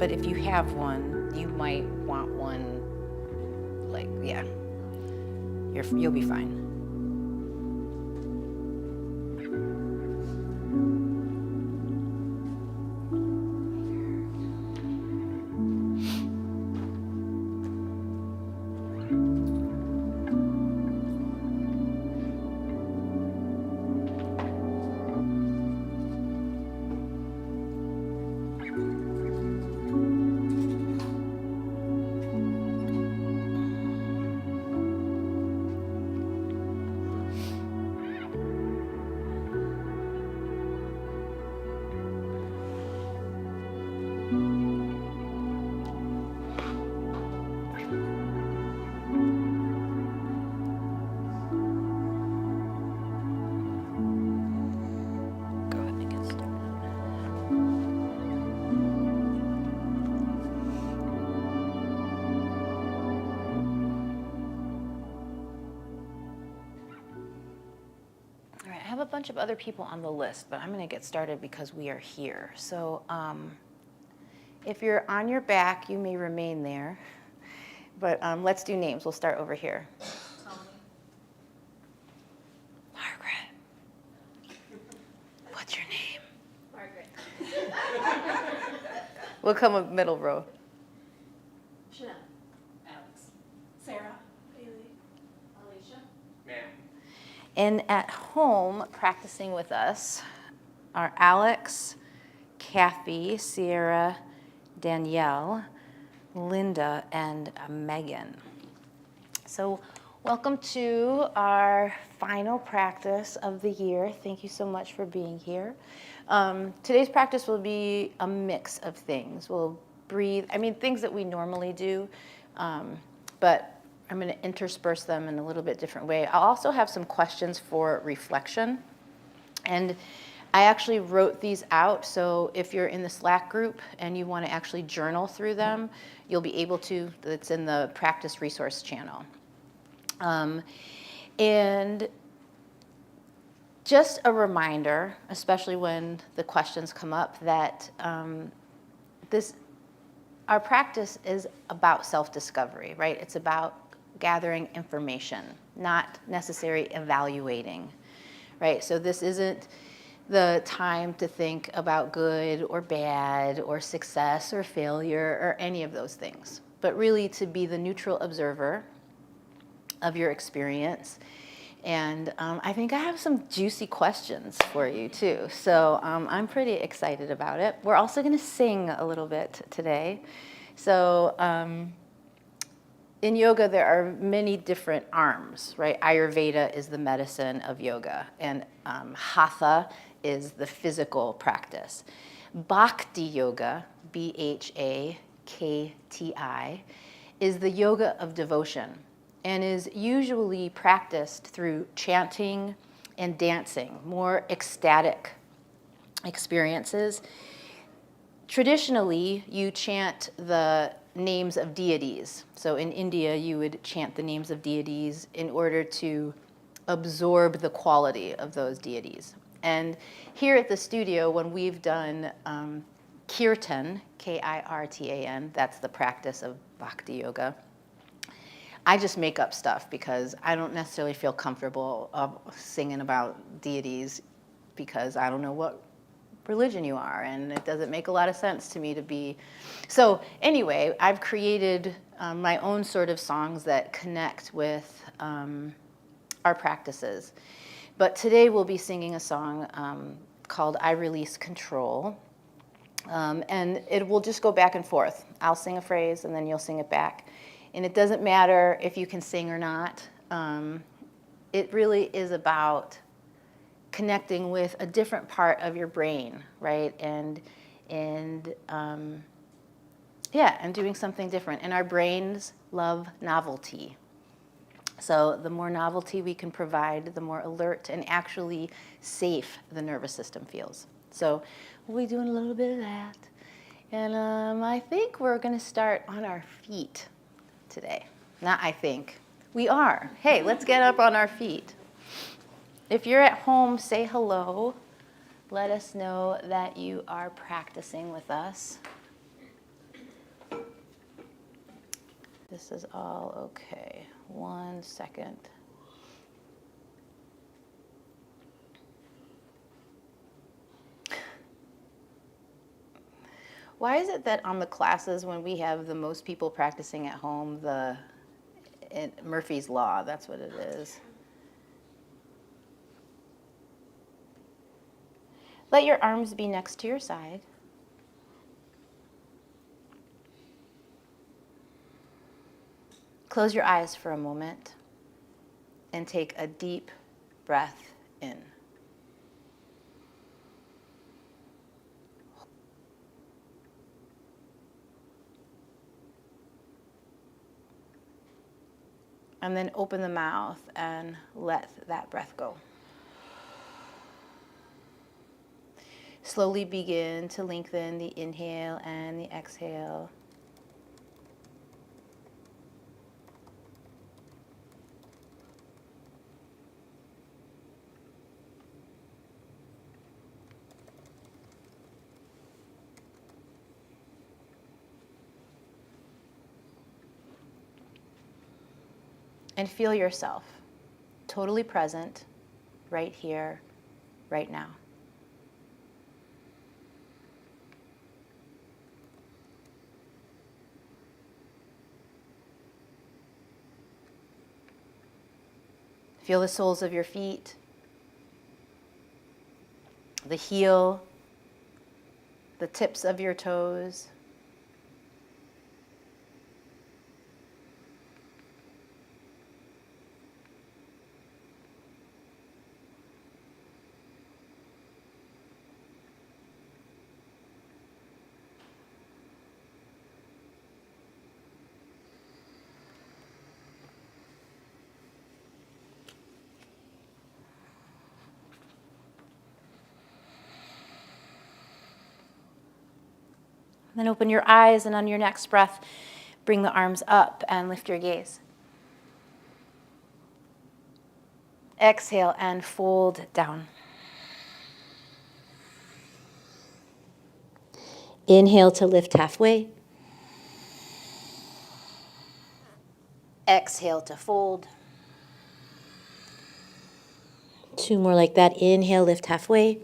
But if you have one, you might want one, like, yeah, you'll be fine. I have a bunch of other people on the list, but I'm going to get started because we are here. So if you're on your back, you may remain there. But let's do names. We'll start over here. Tony. Margaret. What's your name? Margaret. We'll come up middle row. Chanel. Alex. Sarah. Haley. Alicia. Ma'am. And at home, practicing with us are Alex, Kathy, Sierra, Danielle, Linda, and Megan. So welcome to our final practice of the year. Thank you so much for being here. Today's practice will be a mix of things. We'll breathe, things that we normally do, but I'm going to intersperse them in a little bit different way. I'll also have some questions for reflection. And I actually wrote these out, so if you're in the Slack group and you want to actually journal through them, you'll be able to. It's in the practice resource channel. And just a reminder, especially when the questions come up, that our practice is about self-discovery, right? It's about gathering information, not necessarily evaluating, right? So this isn't the time to think about good or bad or success or failure or any of those things, but really to be the neutral observer of your experience. And I think I have some juicy questions for you too. So I'm pretty excited about it. We're also gonna sing a little bit today. So in yoga, there are many different arms, right? Ayurveda is the medicine of yoga, and Hatha is the physical practice. Bhakti yoga, Bhakti, is the yoga of devotion and is usually practiced through chanting and dancing, more ecstatic experiences. Traditionally, you chant the names of deities. So in India, you would chant the names of deities in order to absorb the quality of those deities. And here at the studio, when we've done kirtan, Kirtan, that's the practice of bhakti yoga, I just make up stuff because I don't necessarily feel comfortable singing about deities because I don't know what religion you are, and it doesn't make a lot of sense to me to be. So anyway, I've created my own sort of songs that connect with our practices. But today we'll be singing a song called I Release Control. And it will just go back and forth. I'll sing a phrase and then you'll sing it back. And it doesn't matter if you can sing or not. It really is about connecting with a different part of your brain, right? And doing something different. And our brains love novelty. So the more novelty we can provide, the more alert and actually safe the nervous system feels. So we'll be doing a little bit of that. And I think we're going to start on our feet today. Not I think. We are. Hey, let's get up on our feet. If you're at home, say hello. Let us know that you are practicing with us. This is all okay. 1 second. Why is it that on the classes when we have the most people practicing at home, Murphy's Law, that's what it is. Let your arms be next to your side. Close your eyes for a moment and take a deep breath in. And then open the mouth and let that breath go. Slowly begin to lengthen the inhale and the exhale. And feel yourself totally present right here, right now. Feel the soles of your feet, the heel, the tips of your toes. Then open your eyes, and on your next breath, bring the arms up and lift your gaze. Exhale and fold down. Inhale to lift halfway. Exhale to fold. 2 more like that. Inhale, lift halfway.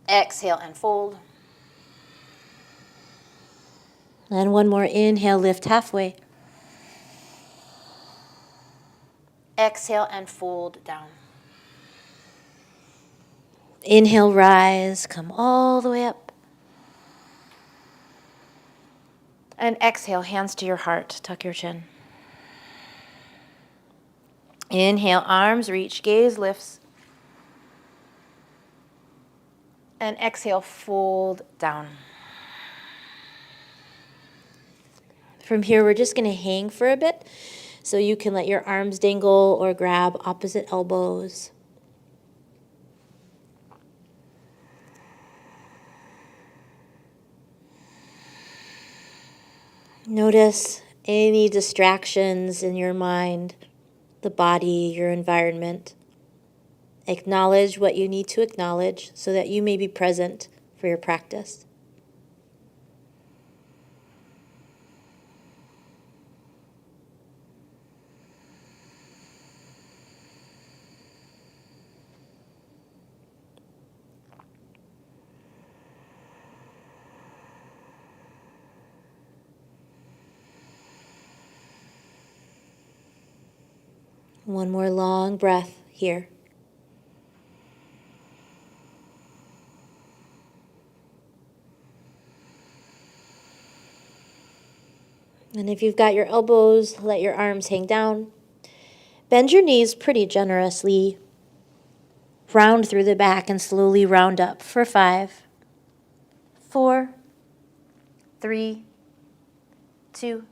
Exhale and fold. And 1 more. Inhale, lift halfway. Exhale and fold down. Inhale, rise, come all the way up. And exhale, hands to your heart, tuck your chin. Inhale, arms reach, gaze lifts. And exhale, fold down. From here, we're just going to hang for a bit. So you can let your arms dangle or grab opposite elbows. Notice any distractions in your mind, the body, your environment. Acknowledge what you need to acknowledge so that you may be present for your practice. One more long breath here. And if you've got your elbows, let your arms hang down. Bend your knees pretty generously. Round through the back and slowly round up for 5, 4, 3, 2,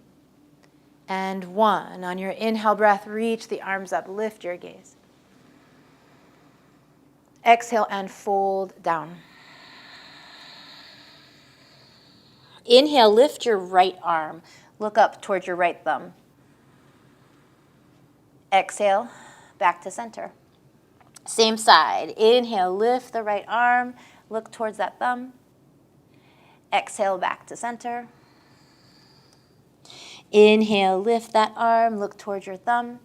and 1. On your inhale breath, reach the arms up, lift your gaze. Exhale and fold down. Inhale, lift your right arm. Look up towards your right thumb. Exhale, back to center. Same side. Inhale, lift the right arm. Look towards that thumb. Exhale, back to center. Inhale, lift that arm, look towards your thumb.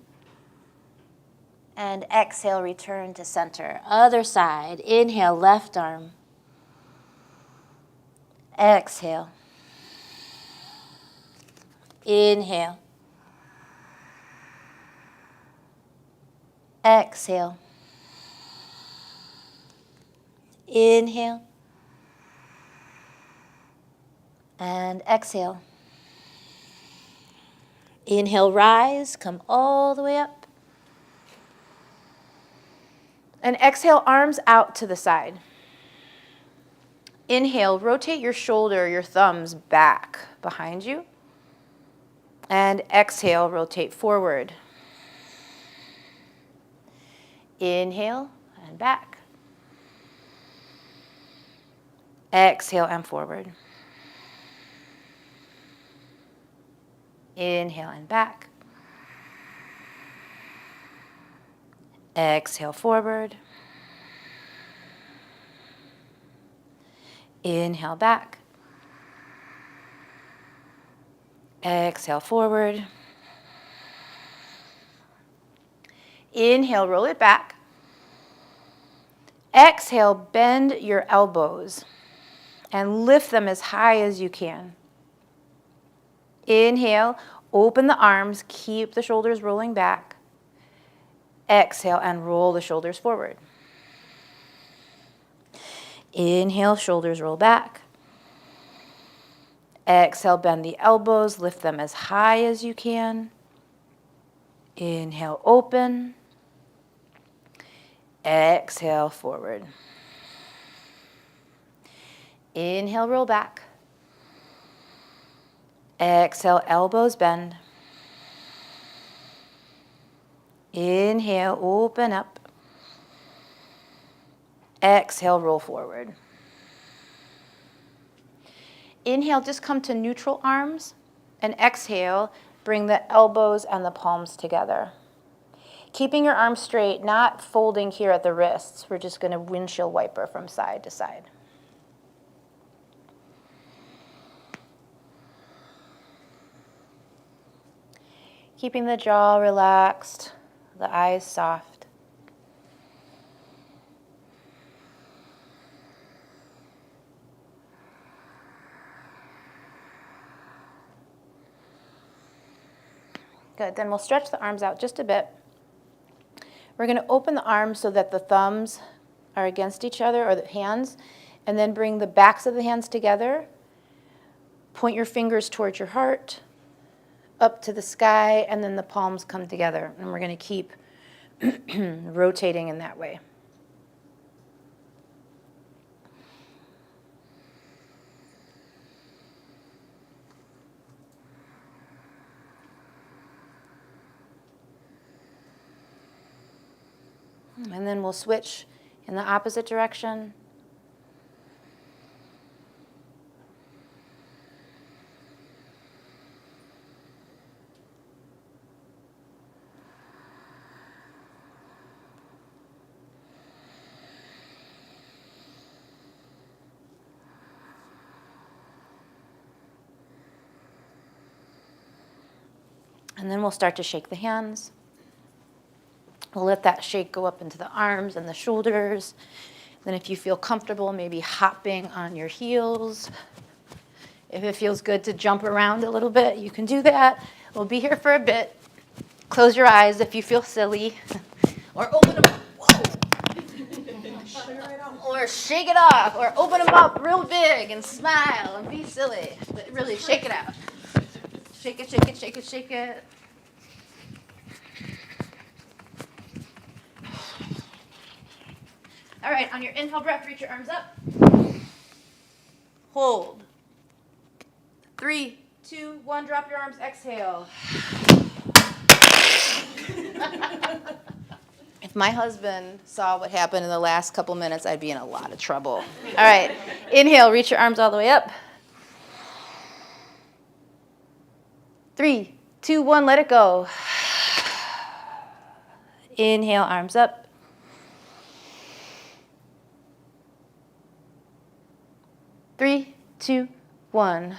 And exhale, return to center. Other side. Inhale, left arm. Exhale. Inhale. Exhale. Inhale. And exhale. Inhale, rise, come all the way up. And exhale, arms out to the side. Inhale, rotate your shoulder, your thumbs back behind you. And exhale, rotate forward. Inhale and back. Exhale and forward. Inhale and back. Exhale forward. Inhale back. Exhale forward. Inhale, roll it back. Exhale, bend your elbows and lift them as high as you can. Inhale, open the arms, keep the shoulders rolling back. Exhale and roll the shoulders forward. Inhale, shoulders roll back. Exhale, bend the elbows, lift them as high as you can. Inhale, open. Exhale, forward. Inhale, roll back. Exhale, elbows bend. Inhale, open up. Exhale, roll forward. Inhale, just come to neutral arms. And exhale, bring the elbows and the palms together. Keeping your arms straight, not folding here at the wrists. We're just going to windshield wiper from side to side. Keeping the jaw relaxed, the eyes soft. Good, then we'll stretch the arms out just a bit. We're going to open the arms so that the thumbs are against each other, or the hands, and then bring the backs of the hands together. Point your fingers towards your heart, up to the sky, and then the palms come together. And we're going to keep rotating in that way. And then we'll switch in the opposite direction. And then we'll start to shake the hands. We'll let that shake go up into the arms and the shoulders. Then if you feel comfortable, maybe hopping on your heels. If it feels good to jump around a little bit, you can do that. We'll be here for a bit. Close your eyes if you feel silly. Or open them. Whoa. Or shake it off. Or open them up real big and smile and be silly. But really shake it out. Shake it, shake it, shake it, shake it. All right, on your inhale breath, reach your arms up. Hold. 3, 2, 1, drop your arms, exhale. If my husband saw what happened in the last couple minutes, I'd be in a lot of trouble. All right, inhale, reach your arms all the way up. 3, 2, 1, let it go. Inhale, arms up. 3, 2, 1.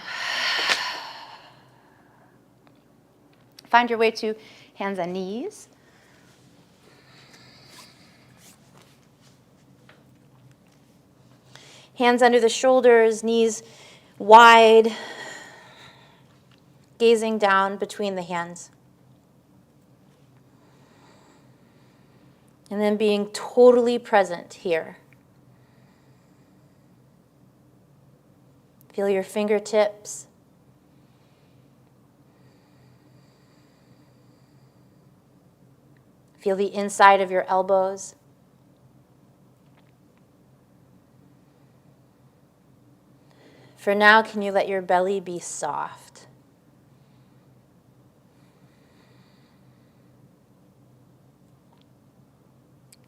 find your way to hands and knees. Hands under the shoulders, knees wide, gazing down between the hands. And then being totally present here. Feel your fingertips. Feel the inside of your elbows. For now, can you let your belly be soft?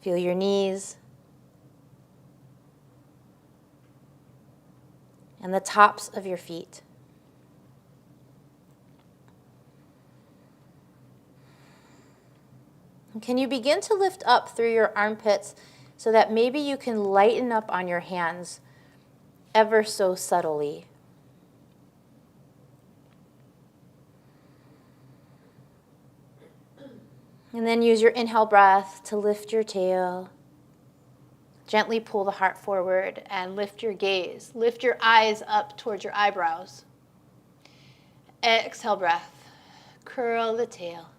Feel your knees and the tops of your feet. And can you begin to lift up through your armpits so that maybe you can lighten up on your hands ever so subtly? And then use your inhale breath to lift your tail. Gently pull the heart forward and lift your gaze. Lift your eyes up towards your eyebrows. Exhale breath. Curl the tail.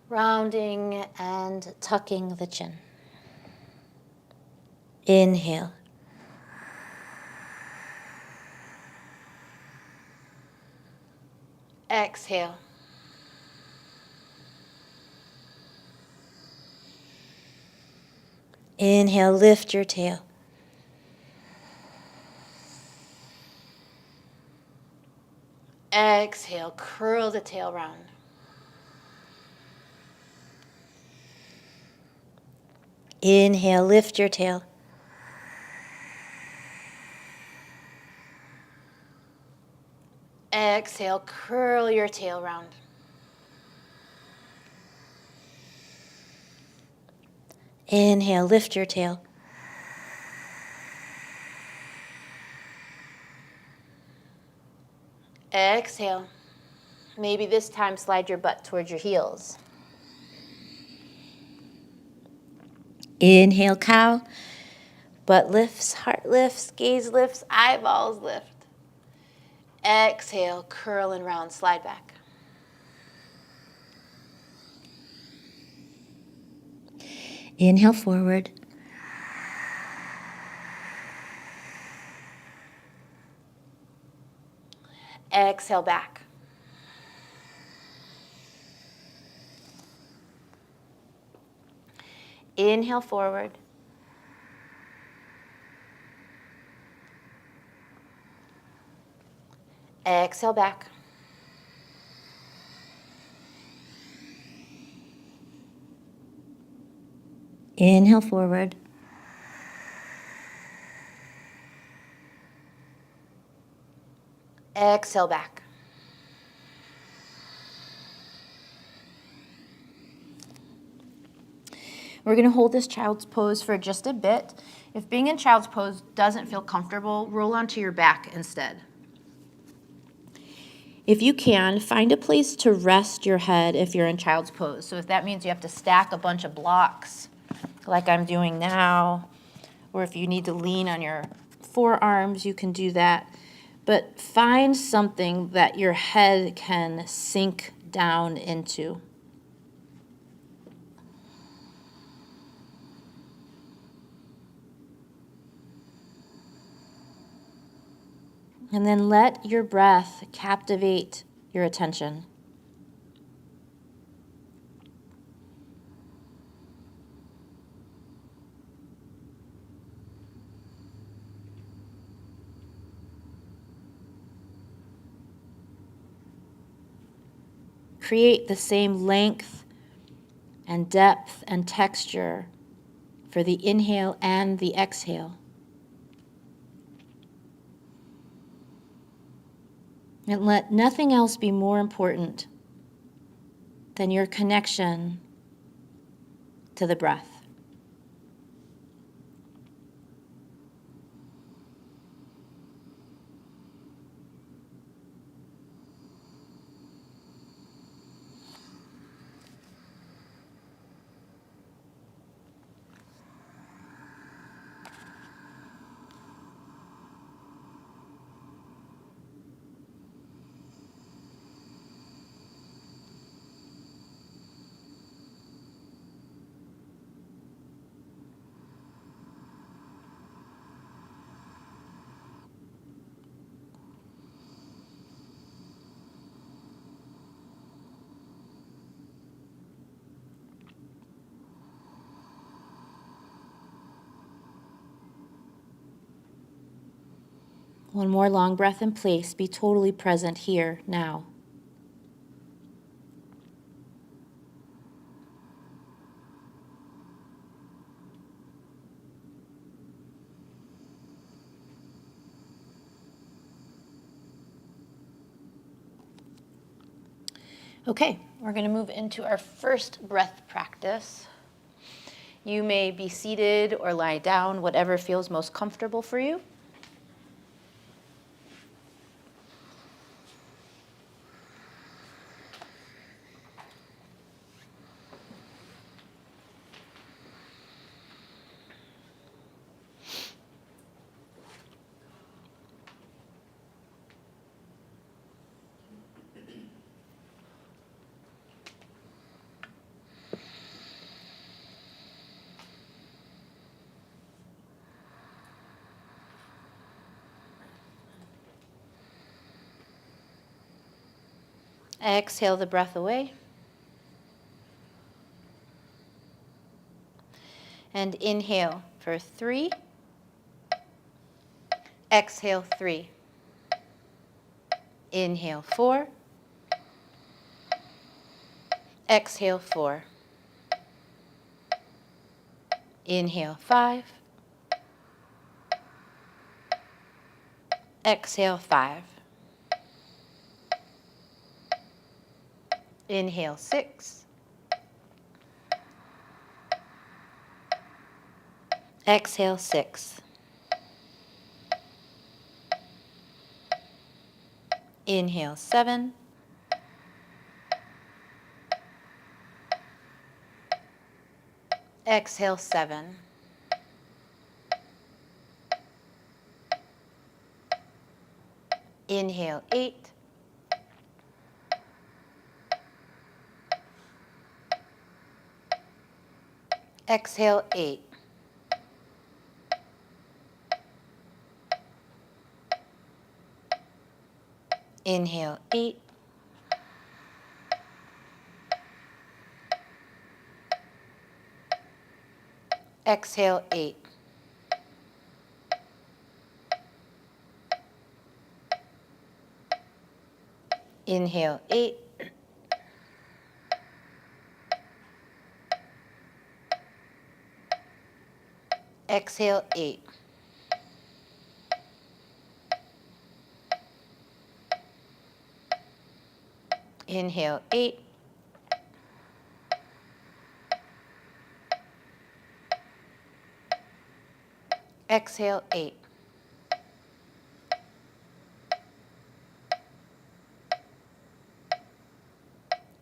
Rounding and tucking the chin. Inhale. Exhale. Inhale, lift your tail. Exhale, curl the tail round. Inhale, lift your tail. Exhale, curl your tail round. Inhale, lift your tail. Exhale. Maybe this time slide your butt towards your heels. Inhale, cow. Butt lifts, heart lifts, gaze lifts, eyeballs lift. Exhale, curl and round, slide back. Inhale forward. Exhale back. Inhale forward. Exhale back. Inhale forward. Exhale back. We're going to hold this child's pose for just a bit. If being in child's pose doesn't feel comfortable, roll onto your back instead. If you can, find a place to rest your head if you're in child's pose. So if that means you have to stack a bunch of blocks, like I'm doing now, or if you need to lean on your forearms, you can do that. But find something that your head can sink down into. And then let your breath captivate your attention. Create the same length and depth and texture for the inhale and the exhale. And let nothing else be more important than your connection to the breath. One more long breath in place. Be totally present here, now. Okay, we're going to move into our first breath practice. You may be seated or lie down, whatever feels most comfortable for you. Exhale the breath away. And inhale for 3. Exhale 3. Inhale 4. Exhale 4. Inhale 5. Exhale 5. Inhale 6. Exhale 6. Inhale 7. Exhale 7. Inhale 8. Exhale 8. Inhale 8. Exhale 8. Inhale 8. Exhale 8. Inhale 8. Exhale 8.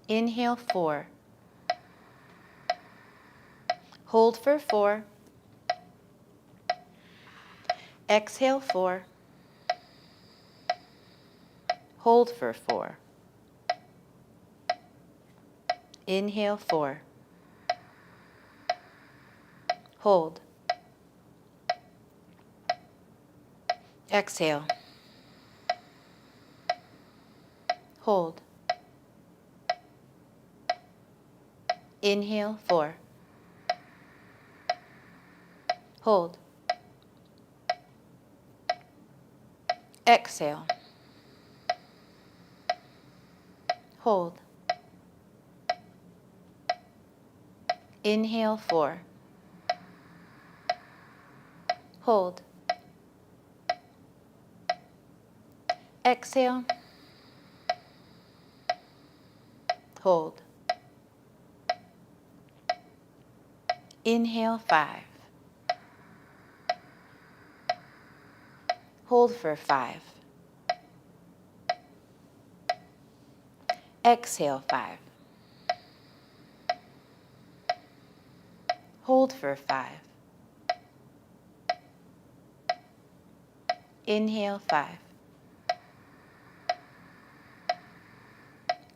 Inhale 4. Hold for 4. Exhale 4. Hold for 4. Inhale 4. Hold. Exhale. Hold. Inhale 4. Hold. Exhale. Hold. Inhale 4. Hold. Exhale. Hold. Inhale 5. Hold for 5. Exhale 5. Hold for 5. Inhale 5.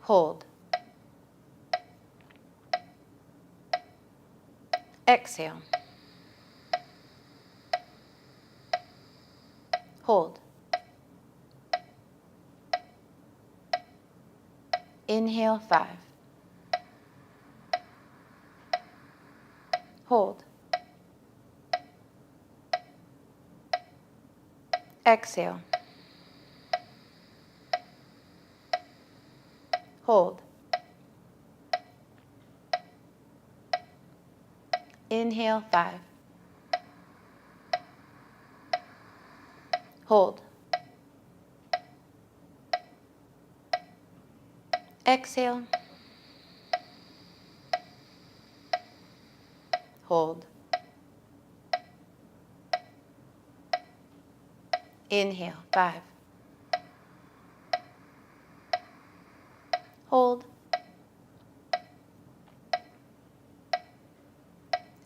Hold. Exhale. Hold. Inhale 5. Hold. Exhale. Hold. Inhale, 5. Hold. Exhale. Hold. Inhale, 5. Hold.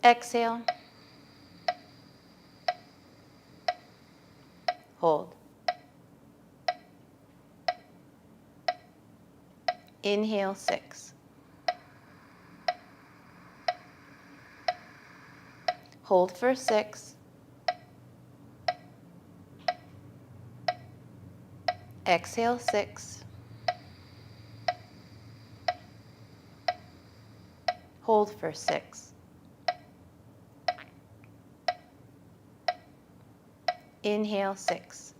Exhale. Hold. Inhale, 6. Hold for 6. Exhale, 6. Hold for 6. Inhale, 6.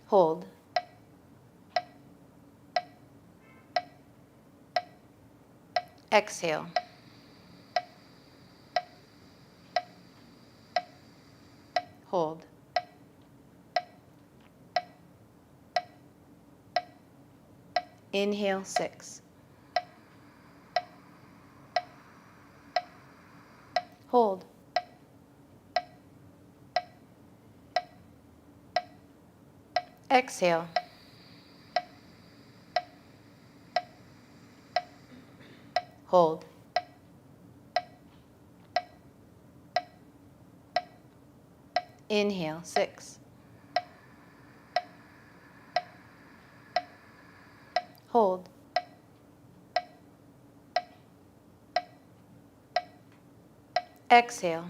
Hold. Exhale. Hold. Inhale, 6. Hold. Exhale. Hold. Inhale, 6. Hold. Exhale.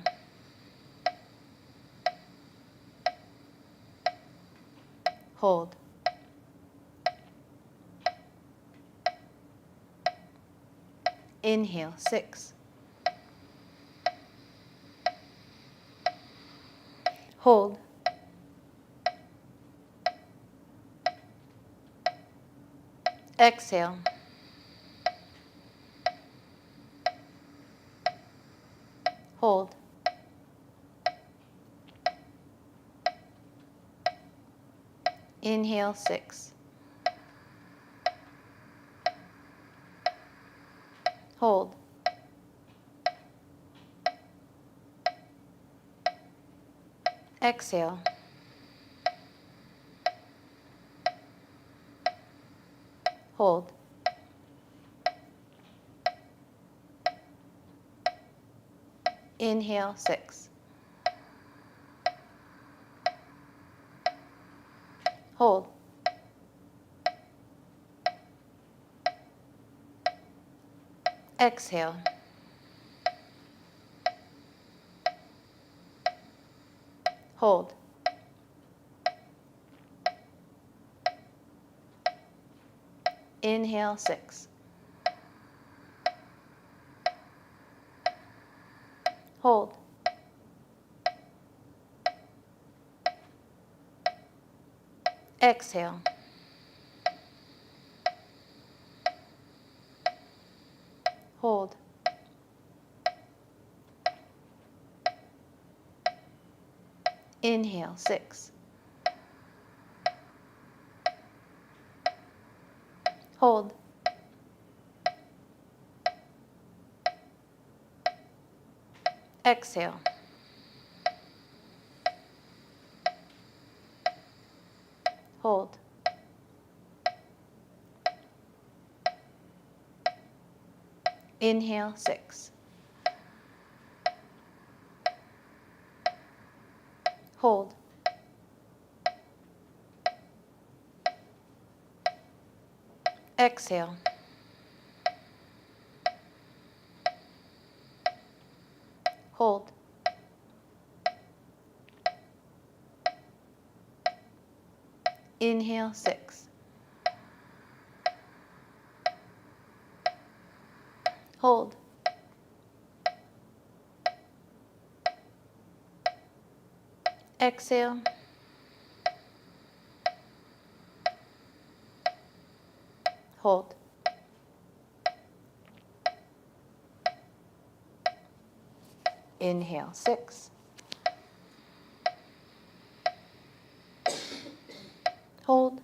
Hold. Inhale, 6. Hold. Exhale. Hold. Inhale, 6. Hold. Exhale. Hold. Inhale, 6. Hold. Exhale. Hold. Inhale, 6. Hold. Exhale. Hold. Inhale, 6. Hold. Exhale. Hold. Inhale, 6. Hold. Exhale. Hold. Inhale, 6. Hold. Exhale. Hold. Inhale, 6. Hold. Exhale. Hold. Inhale, 6. Hold. Exhale. Hold. Inhale, 6. Hold. Exhale. Hold. Inhale, 6. Hold. Exhale. Hold. Inhale, 6. Hold.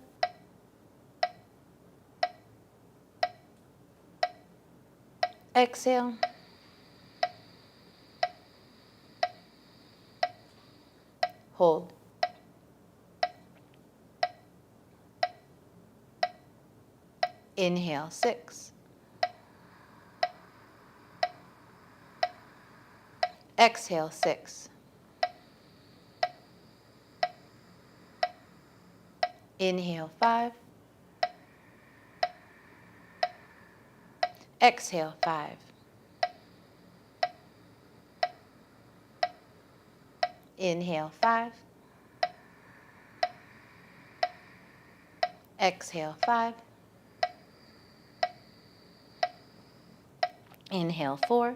Exhale. Hold. Inhale, 6. Exhale, 6. Inhale, 5. Exhale, 5. Inhale, 5. Exhale, 5. Inhale, 4.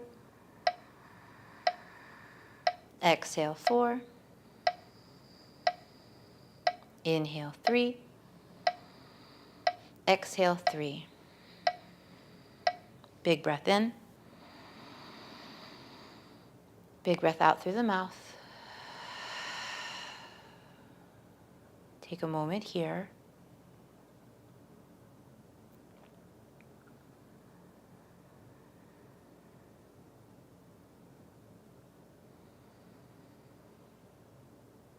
Exhale, 4. Inhale, 3. Exhale, 3. Big breath in. Big breath out through the mouth. Take a moment here.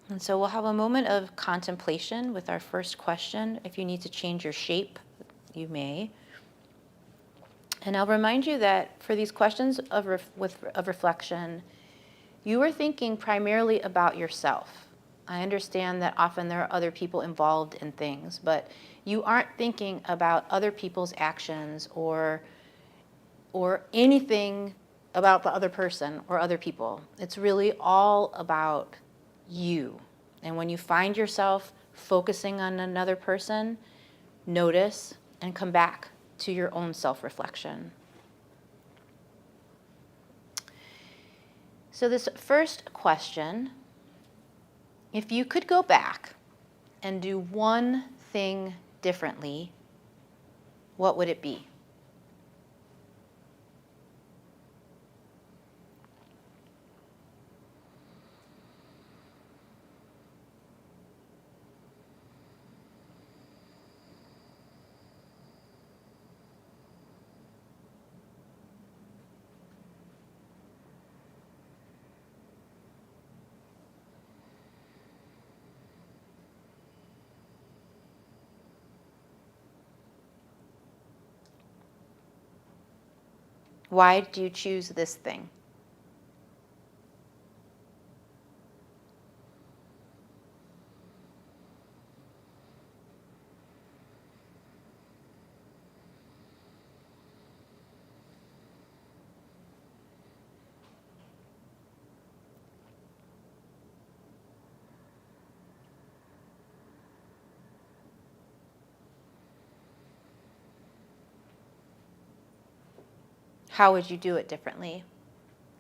And so we'll have a moment of contemplation with our first question. If you need to change your shape, you may. And I'll remind you that for these questions of reflection, you are thinking primarily about yourself. I understand that often there are other people involved in things, but you aren't thinking about other people's actions or anything about the other person or other people. It's really all about you. And when you find yourself focusing on another person, notice and come back to your own self-reflection. So this first question, if you could go back and do one thing differently, what would it be? Why do you choose this thing? How would you do it differently?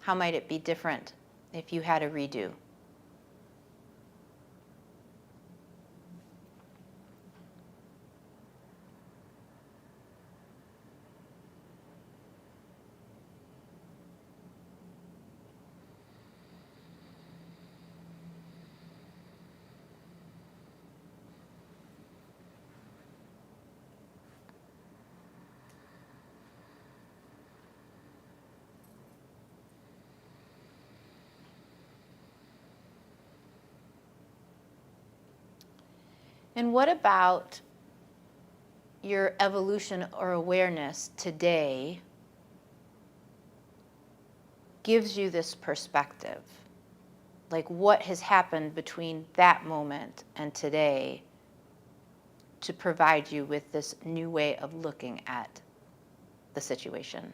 How might it be different if you had a redo? And what about your evolution or awareness today gives you this perspective? Like, what has happened between that moment and today to provide you with this new way of looking at the situation?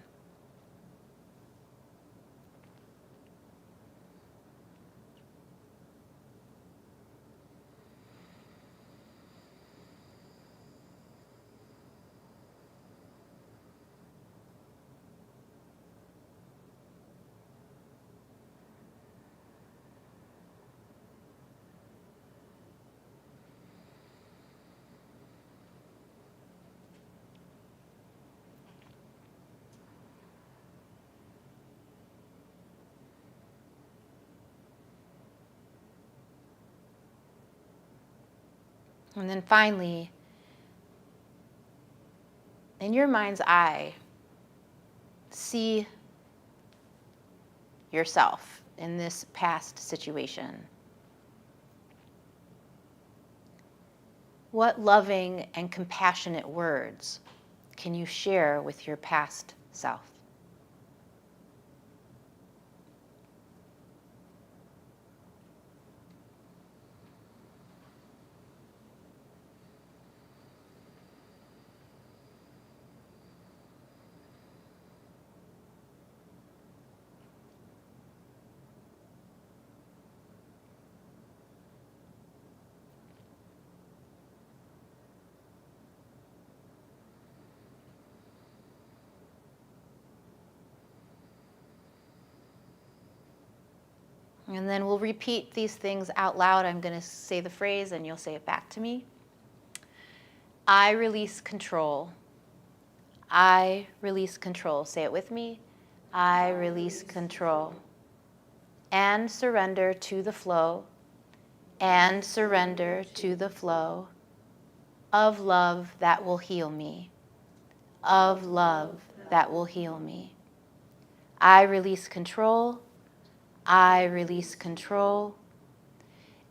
And then finally, in your mind's eye, see yourself in this past situation. What loving and compassionate words can you share with your past self? And then we'll repeat these things out loud. I'm going to say the phrase and you'll say it back to me. I release control. I release control. Say it with me. I release control. And surrender to the flow. And surrender to the flow of love that will heal me. Of love that will heal me. I release control. I release control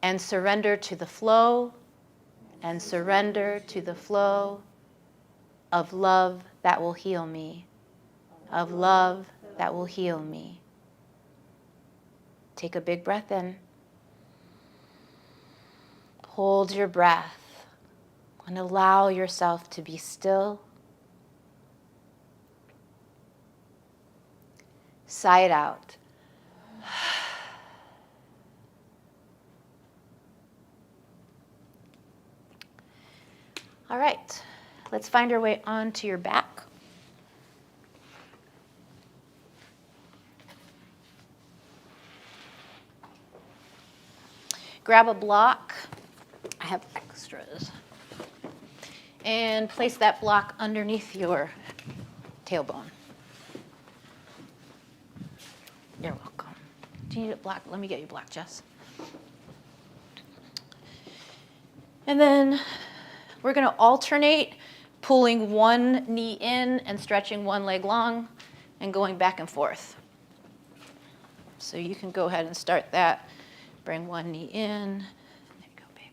and surrender to the flow and surrender to the flow of love that will heal me, of love that will heal me. Take a big breath in. Hold your breath and allow yourself to be still. Sigh it out. All right, let's find our way onto your back. Grab a block. I have extras. And place that block underneath your tailbone. You're welcome. Do you need a block? Let me get you a block, Jess. And then we're going to alternate pulling one knee in and stretching one leg long and going back and forth. So you can go ahead and start that. Bring one knee in. There you go, babe.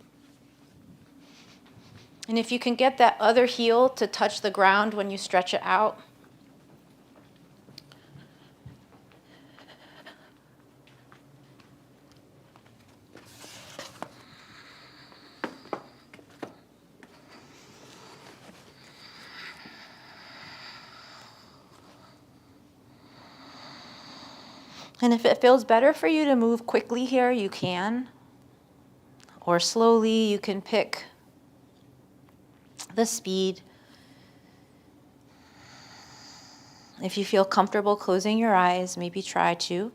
And if you can get that other heel to touch the ground when you stretch it out. And if it feels better for you to move quickly here, you can. Or slowly, you can pick the speed. If you feel comfortable closing your eyes, maybe try to.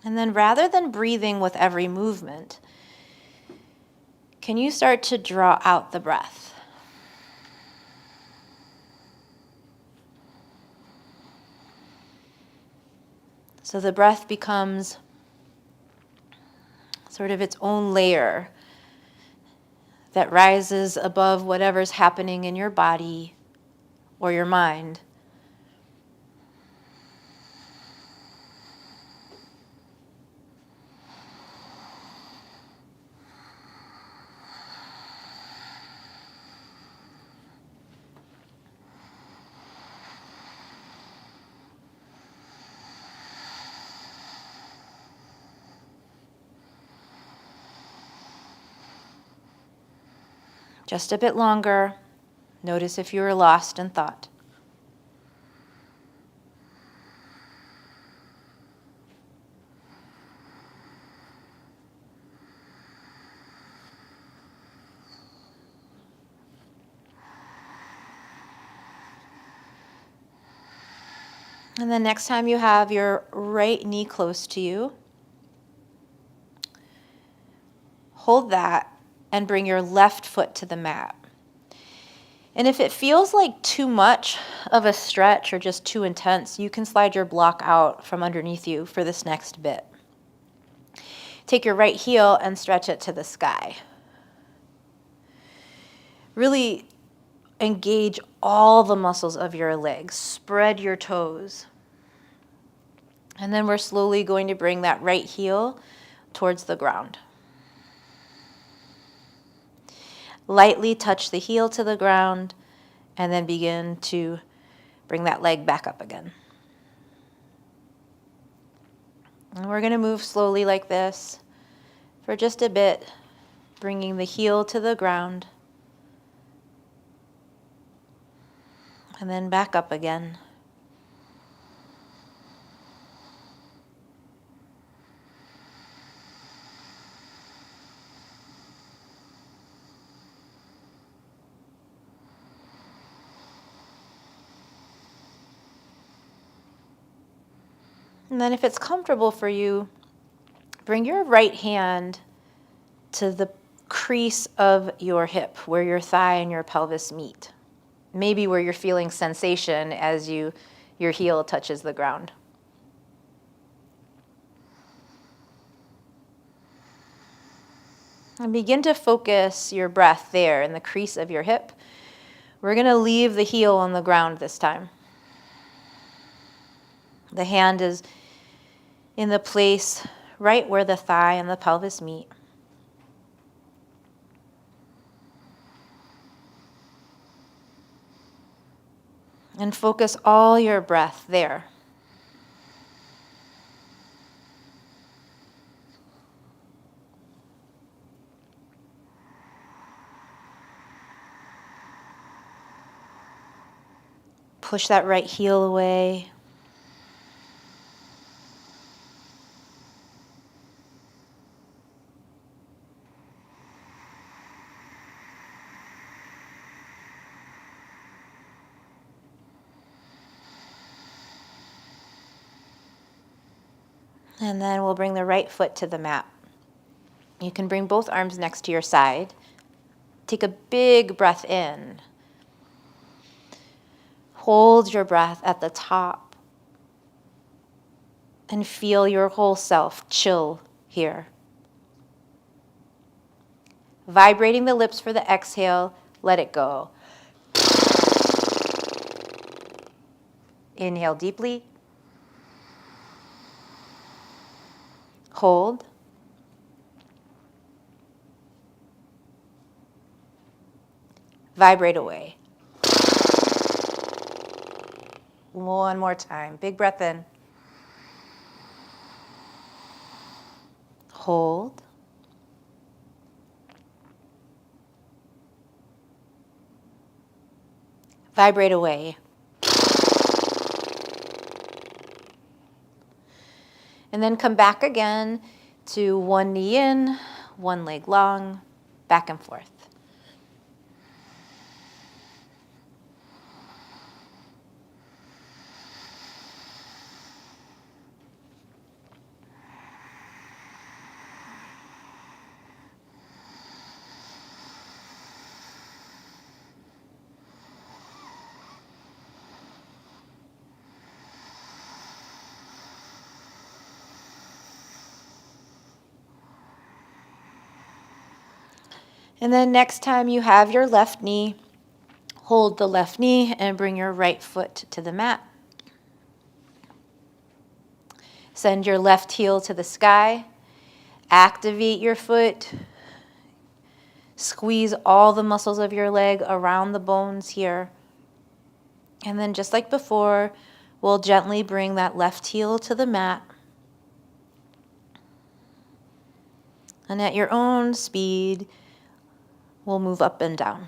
And then rather than breathing with every movement, can you start to draw out the breath? So the breath becomes sort of its own layer that rises above whatever's happening in your body or your mind. Just a bit longer. Notice if you were lost in thought. And then next time you have your right knee close to you, hold that and bring your left foot to the mat. And if it feels like too much of a stretch or just too intense, you can slide your block out from underneath you for this next bit. Take your right heel and stretch it to the sky. Really engage all the muscles of your legs. Spread your toes. And then we're slowly going to bring that right heel towards the ground. Lightly touch the heel to the ground and then begin to bring that leg back up again. And we're going to move slowly like this for just a bit, bringing the heel to the ground and then back up again. And then if it's comfortable for you, bring your right hand to the crease of your hip, where your thigh and your pelvis meet. Maybe where you're feeling sensation as your heel touches the ground. And begin to focus your breath there in the crease of your hip. We're going to leave the heel on the ground this time. The hand is in the place right where the thigh and the pelvis meet. And focus all your breath there. Push that right heel away. And then we'll bring the right foot to the mat. You can bring both arms next to your side. Take a big breath in. Hold your breath at the top. And feel your whole self chill here. Vibrating the lips for the exhale, let it go. Inhale deeply. Hold. Vibrate away. One more time. Big breath in. Hold. Vibrate away. And then come back again to one knee in, one leg long, back and forth. And then next time you have your left knee, hold the left knee and bring your right foot to the mat. Send your left heel to the sky. Activate your foot. Squeeze all the muscles of your leg around the bones here. And then just like before, we'll gently bring that left heel to the mat. And at your own speed, we'll move up and down.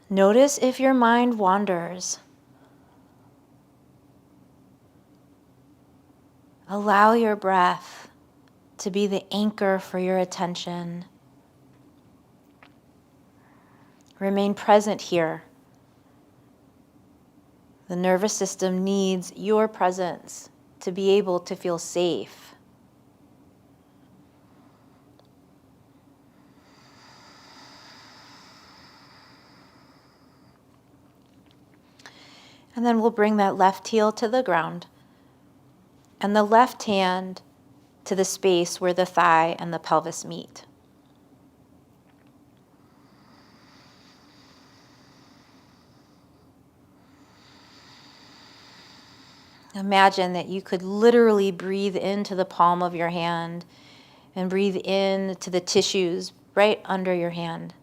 Notice if your mind wanders. Allow your breath to be the anchor for your attention. Remain present here. The nervous system needs your presence to be able to feel safe. And then we'll bring that left heel to the ground and the left hand to the space where the thigh and the pelvis meet. Imagine that you could literally breathe into the palm of your hand and breathe in to the tissues right under your hand.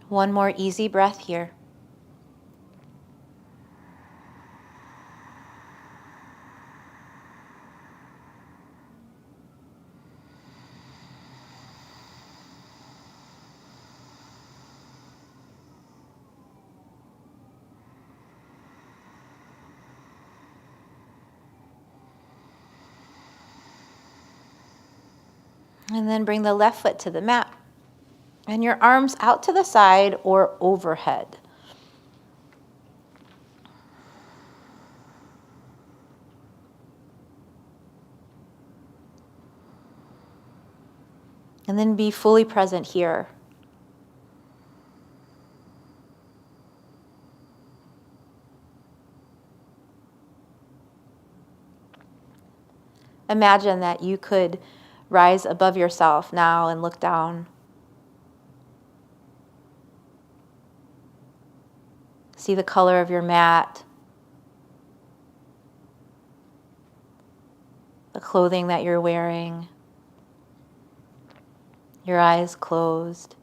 One more easy breath here. And then bring the left foot to the mat. And your arms out to the side or overhead. And then be fully present here. Imagine that you could rise above yourself now and look down. See the color of your mat, the clothing that you're wearing, your eyes closed.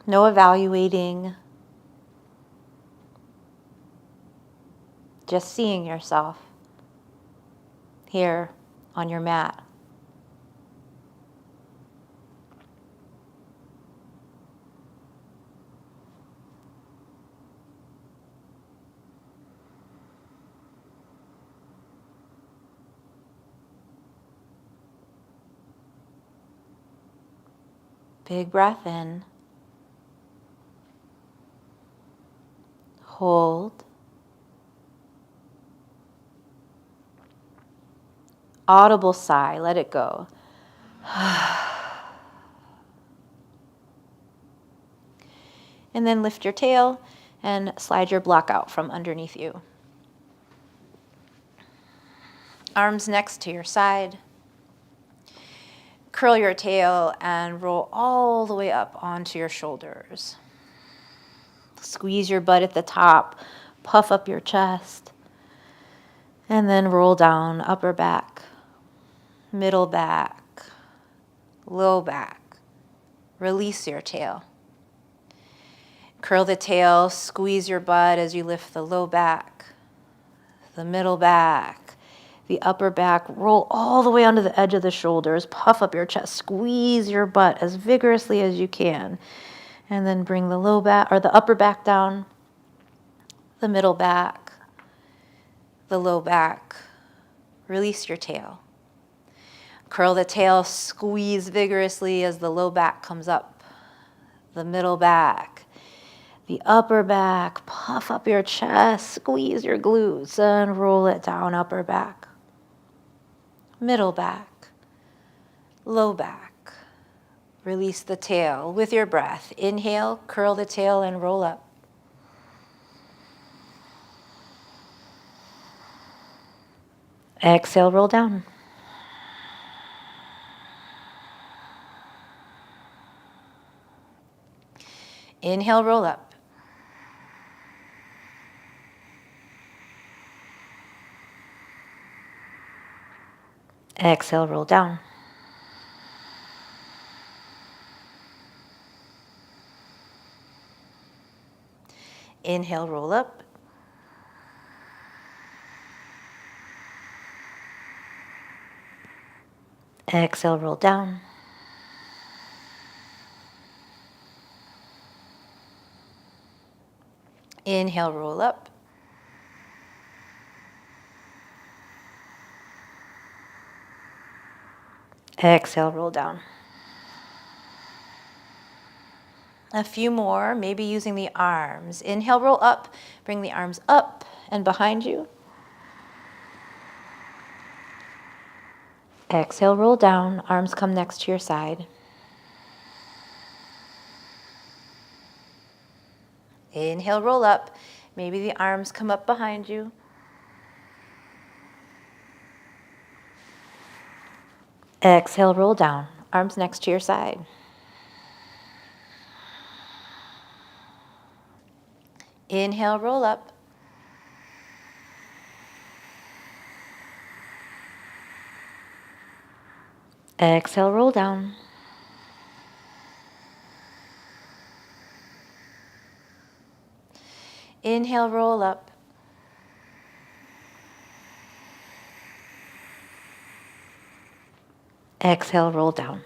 No evaluating, just seeing yourself here on your mat. Big breath in. Hold. Audible sigh, let it go. And then lift your tail and slide your block out from underneath you. Arms next to your side. Curl your tail and roll all the way up onto your shoulders. Squeeze your butt at the top, puff up your chest, and then roll down, upper back, middle back, low back. Release your tail. Curl the tail, squeeze your butt as you lift the low back, the middle back, the upper back. Roll all the way onto the edge of the shoulders, puff up your chest, squeeze your butt as vigorously as you can. And then bring the low back or the upper back down, the middle back, the low back. Release your tail. Curl the tail, squeeze vigorously as the low back comes up, the middle back, the upper back. Puff up your chest, squeeze your glutes, and roll it down, upper back, middle back, low back. Release the tail with your breath. Inhale, curl the tail and roll up. Exhale, roll down. Inhale, roll up. Exhale, roll down. Inhale, roll up. Exhale, roll down. Inhale, roll up. Exhale, roll down. A few more, maybe using the arms. Inhale, roll up. Bring the arms up and behind you. Exhale, roll down. Arms come next to your side. Inhale, roll up. Maybe the arms come up behind you. Exhale, roll down. Arms next to your side. Inhale, roll up. Exhale, roll down. Inhale, roll up. Exhale, roll down.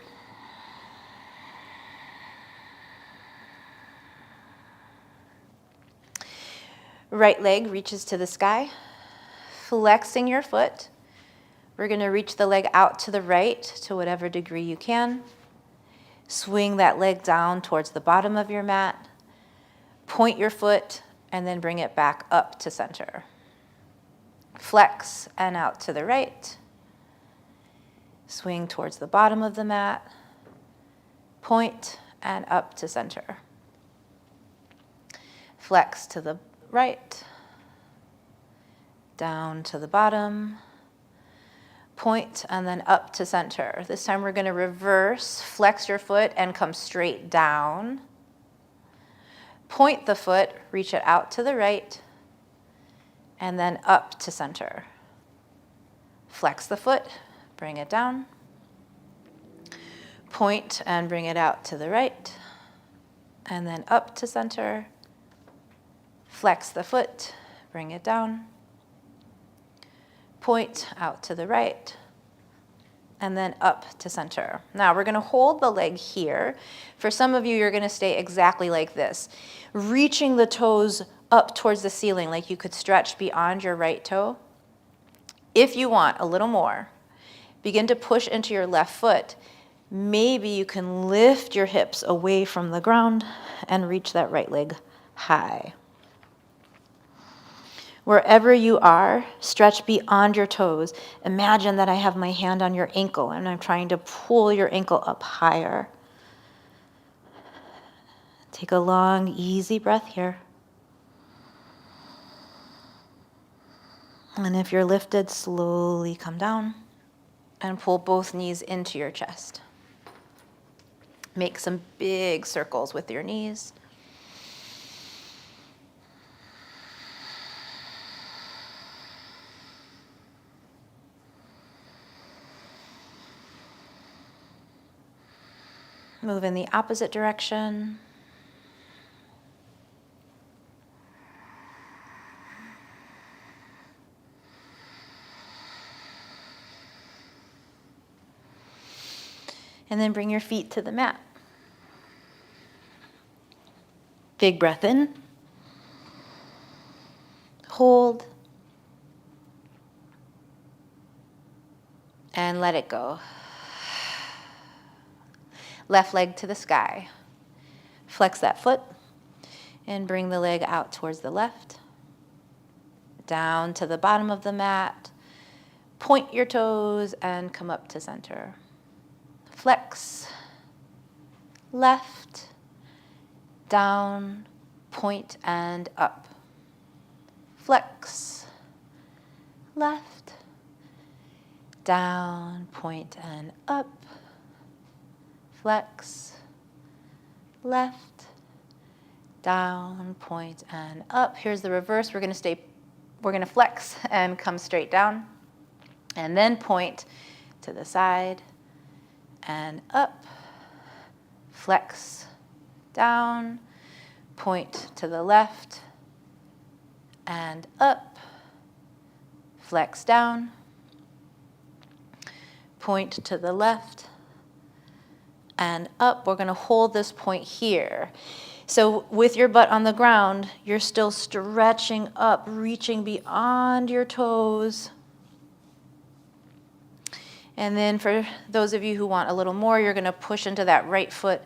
Right leg reaches to the sky, flexing your foot. We're going to reach the leg out to the right to whatever degree you can. Swing that leg down towards the bottom of your mat. Point your foot and then bring it back up to center. Flex and out to the right. Swing towards the bottom of the mat. Point and up to center. Flex to the right. Down to the bottom. Point and then up to center. This time we're going to reverse, flex your foot and come straight down. Point the foot, reach it out to the right, and then up to center. Flex the foot, bring it down. Point and bring it out to the right, and then up to center. Flex the foot, bring it down. Point out to the right, and then up to center. Now we're going to hold the leg here. For some of you, you're going to stay exactly like this, reaching the toes up towards the ceiling like you could stretch beyond your right toe. If you want a little more, begin to push into your left foot. Maybe you can lift your hips away from the ground and reach that right leg high. Wherever you are, stretch beyond your toes. Imagine that I have my hand on your ankle and I'm trying to pull your ankle up higher. Take a long, easy breath here. And if you're lifted, slowly come down and pull both knees into your chest. Make some big circles with your knees. Move in the opposite direction. And then bring your feet to the mat. Big breath in. Hold. And let it go. Left leg to the sky. Flex that foot and bring the leg out towards the left. Down to the bottom of the mat. Point your toes and come up to center. Flex. Left. Down. Point and up. Flex. Left. Down. Point and up. Flex, left, down, point, and up. Here's the reverse. We're going to flex and come straight down, and then point to the side and up. Flex, down, point to the left and up. Flex down, point to the left, and up. We're going to hold this point here. So with your butt on the ground, you're still stretching up, reaching beyond your toes. And then for those of you who want a little more, you're going to push into that right foot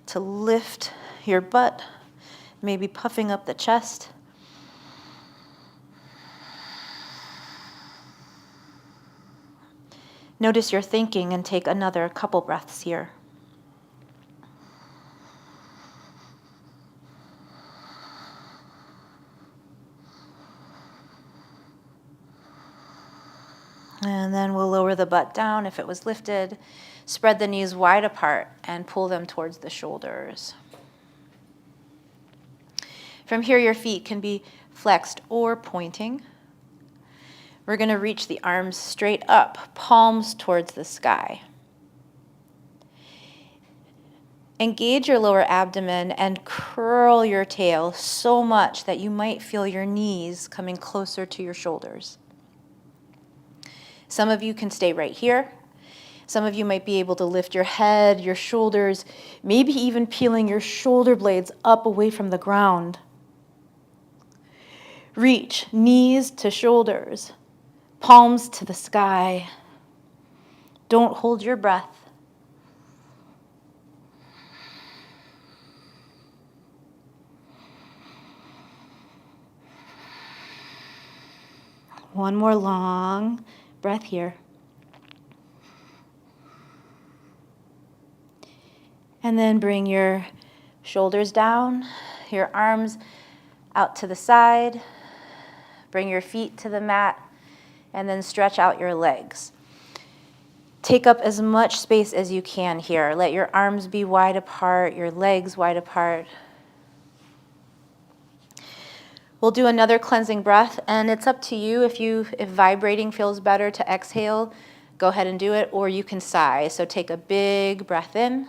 to lift your butt, maybe puffing up the chest. Notice your thinking and take another couple breaths here. And then we'll lower the butt down if it was lifted. Spread the knees wide apart and pull them towards the shoulders. From here, your feet can be flexed or pointing. We're going to reach the arms straight up, palms towards the sky. Engage your lower abdomen and curl your tail so much that you might feel your knees coming closer to your shoulders. Some of you can stay right here. Some of you might be able to lift your head, your shoulders, maybe even peeling your shoulder blades up away from the ground. Reach knees to shoulders, palms to the sky. Don't hold your breath. One more long breath here. And then bring your shoulders down, your arms out to the side. Bring your feet to the mat, and then stretch out your legs. Take up as much space as you can here. Let your arms be wide apart, your legs wide apart. We'll do another cleansing breath, and it's up to you. If vibrating feels better to exhale, go ahead and do it, or you can sigh. So take a big breath in.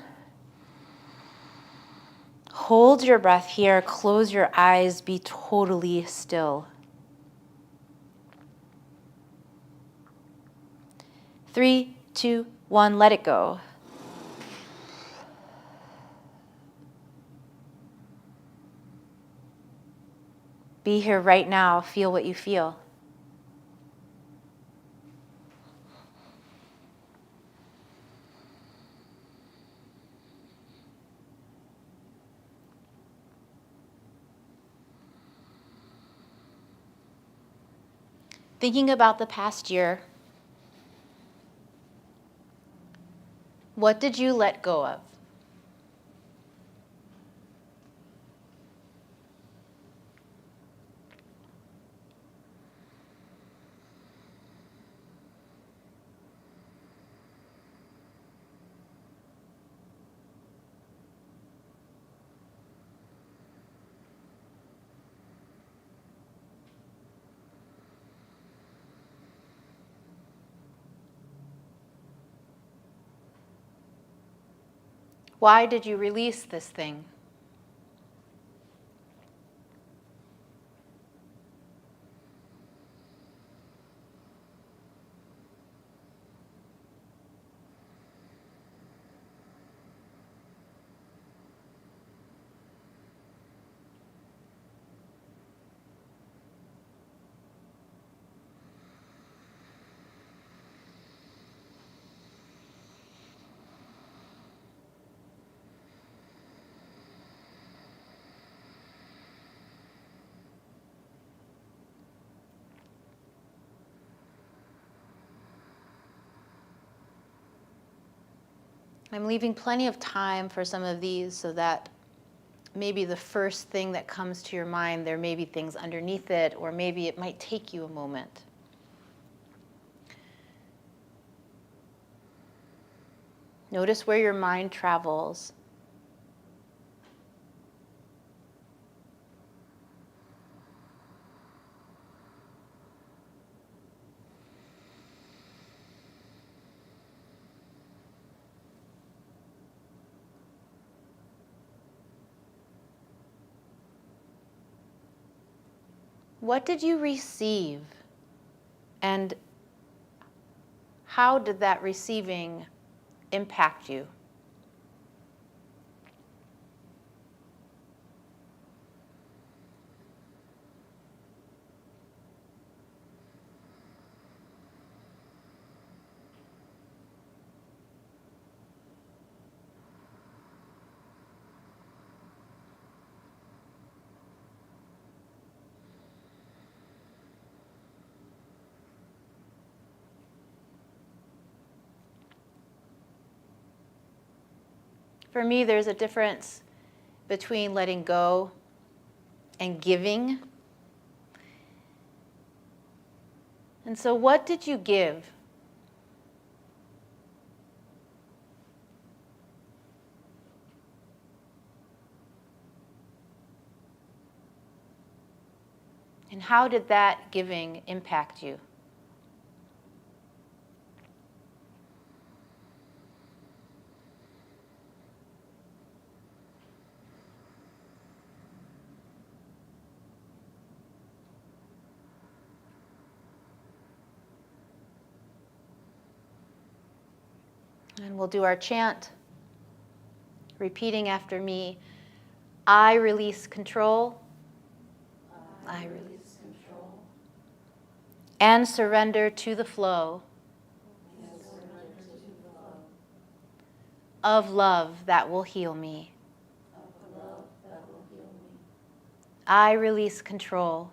Hold your breath here, close your eyes, be totally still. 3, 2, 1, let it go. Be here right now, feel what you feel. Thinking about the past year, what did you let go of? Why did you release this thing? I'm leaving plenty of time for some of these so that maybe the first thing that comes to your mind, there may be things underneath it, or maybe it might take you a moment. Notice where your mind travels. What did you receive? And how did that receiving impact you? For me, there's a difference between letting go and giving. And so what did you give? And how did that giving impact you? And we'll do our chant, repeating after me. I release control. I release control. And surrender to the flow of love that will heal me. I release control.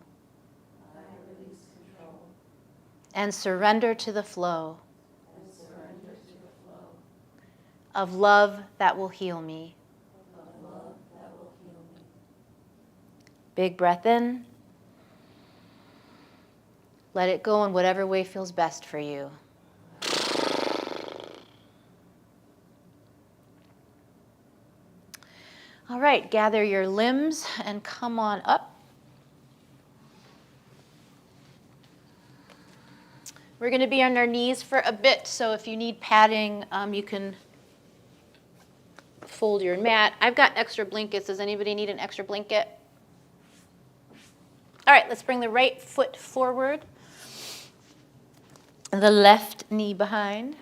And surrender to the flow of love that will heal me. Big breath in. Let it go in whatever way feels best for you. All right, gather your limbs and come on up. We're going to be on our knees for a bit, so if you need padding, you can fold your mat. I've got extra blankets. Does anybody need an extra blanket? All right, let's bring the right foot forward, the left knee behind.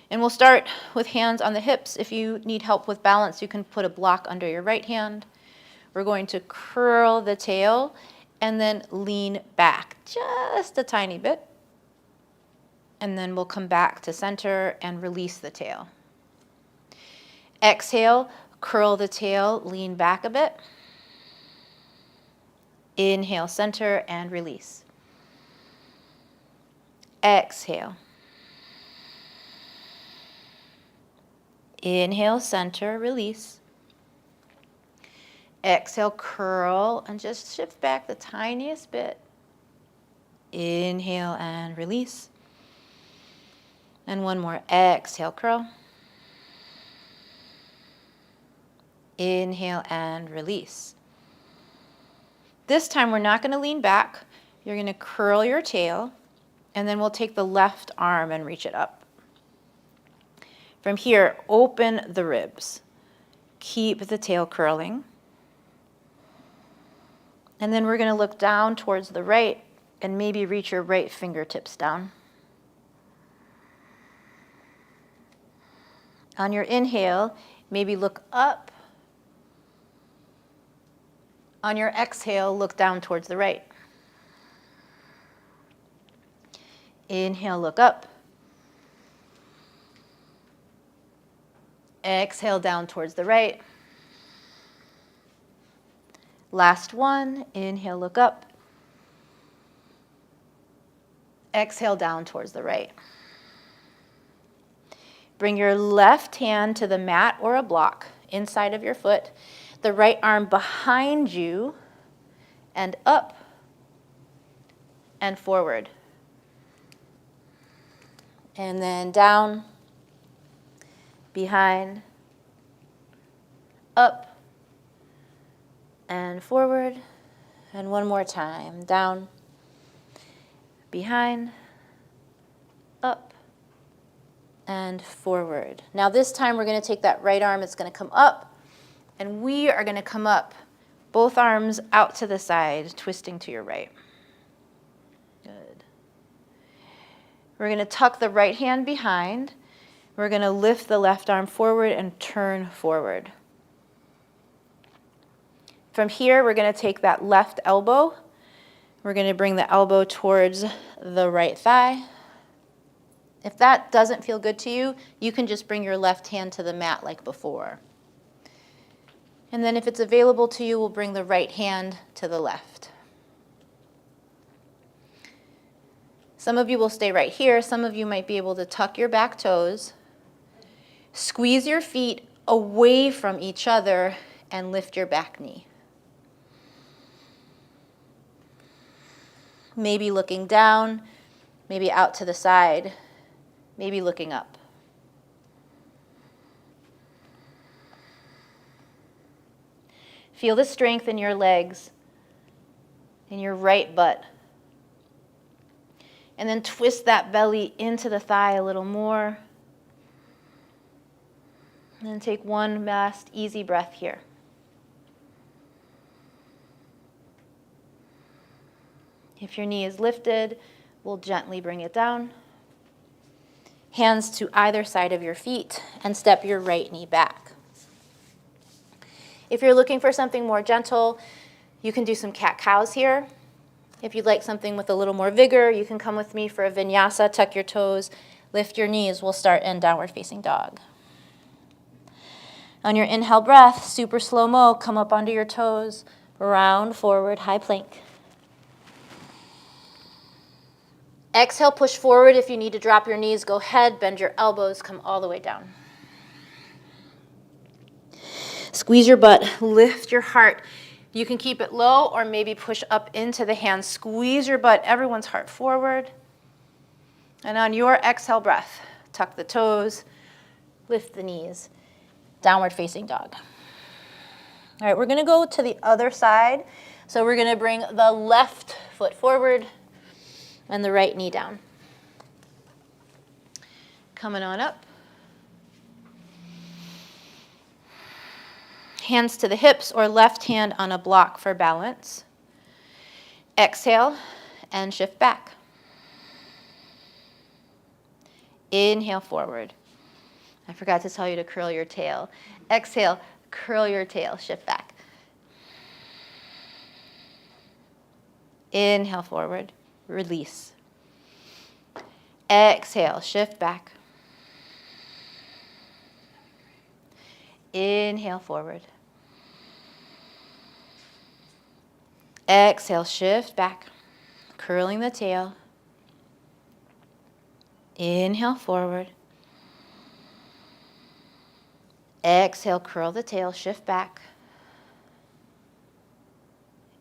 And we'll start with hands on the hips. If you need help with balance, you can put a block under your right hand. We're going to curl the tail and then lean back just a tiny bit. And then we'll come back to center and release the tail. Exhale, curl the tail, lean back a bit. Inhale, center, and release. Exhale. Inhale, center, release. Exhale, curl, and just shift back the tiniest bit. Inhale and release. And one more. Exhale, curl. Inhale and release. This time we're not going to lean back. You're going to curl your tail, and then we'll take the left arm and reach it up. From here, open the ribs. Keep the tail curling. And then we're going to look down towards the right and maybe reach your right fingertips down. On your inhale, maybe look up. On your exhale, look down towards the right. Inhale, look up. Exhale down towards the right. Last one. Inhale, look up. Exhale down towards the right. Bring your left hand to the mat or a block inside of your foot. The right arm behind you and up and forward. And then down, behind, up, and forward. And one more time. Down, behind, up, and forward. Now this time we're going to take that right arm. It's going to come up, and we are going to come up, both arms out to the side, twisting to your right. We're going to tuck the right hand behind. We're going to lift the left arm forward and turn forward. From here, we're going to take that left elbow. We're going to bring the elbow towards the right thigh. If that doesn't feel good to you, you can just bring your left hand to the mat like before. And then if it's available to you, we'll bring the right hand to the left. Some of you will stay right here. Some of you might be able to tuck your back toes, squeeze your feet away from each other, and lift your back knee. Maybe looking down, maybe out to the side, maybe looking up. Feel the strength in your legs, in your right butt. And then twist that belly into the thigh a little more. And then take one last easy breath here. If your knee is lifted, we'll gently bring it down. Hands to either side of your feet and step your right knee back. If you're looking for something more gentle, you can do some cat-cows here. If you'd like something with a little more vigor, you can come with me for a vinyasa, tuck your toes, lift your knees. We'll start in downward facing dog. On your inhale breath, super slow-mo, come up onto your toes, round forward, high plank. Exhale, push forward. If you need to drop your knees, go ahead, bend your elbows, come all the way down. Squeeze your butt, lift your heart. You can keep it low or maybe push up into the hands. Squeeze your butt, everyone's heart forward. And on your exhale breath, tuck the toes, lift the knees, downward facing dog. All right, we're gonna go to the other side. So we're gonna bring the left foot forward and the right knee down. Coming on up. Hands to the hips or left hand on a block for balance. Exhale and shift back. Inhale forward. I forgot to tell you to curl your tail. Exhale, curl your tail, shift back. Inhale forward, release. Exhale, shift back. Inhale forward. Exhale, shift back, curling the tail. Inhale forward. Exhale, curl the tail, shift back.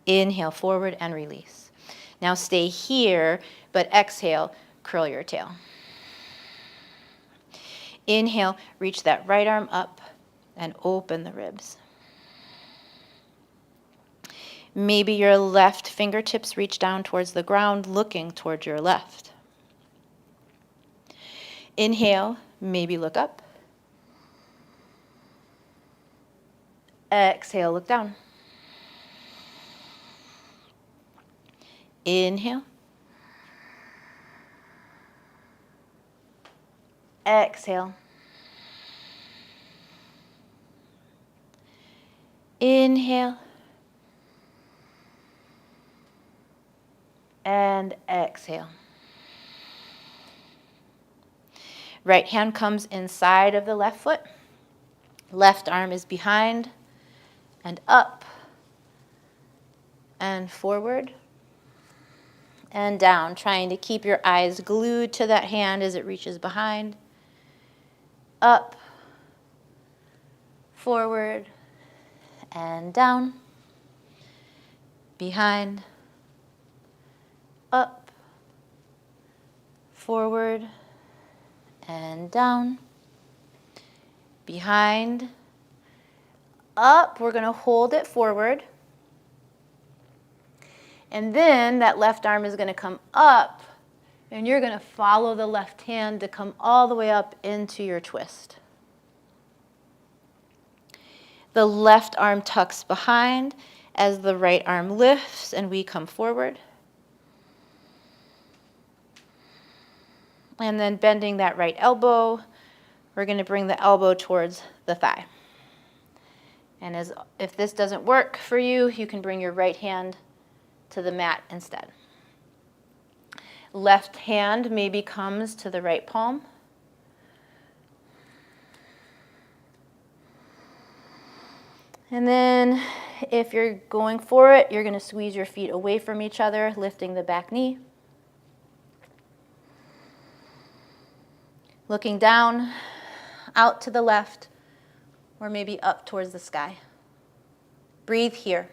Inhale forward and release. Now stay here, but exhale, curl your tail. Inhale, reach that right arm up and open the ribs. Maybe your left fingertips reach down towards the ground, looking towards your left. Inhale, maybe look up. Exhale, look down. Inhale. Exhale. Inhale. And exhale. Right hand comes inside of the left foot. Left arm is behind and up and forward and down, trying to keep your eyes glued to that hand as it reaches behind. Up, forward, and down, behind, up, forward, and down, behind, up. We're going to hold it forward. And then that left arm is going to come up, and you're going to follow the left hand to come all the way up into your twist. The left arm tucks behind as the right arm lifts and we come forward. And then bending that right elbow, we're going to bring the elbow towards the thigh. And if this doesn't work for you, you can bring your right hand to the mat instead. Left hand maybe comes to the right palm. And then if you're going for it, you're going to squeeze your feet away from each other, lifting the back knee. Looking down, out to the left, or maybe up towards the sky. Breathe here.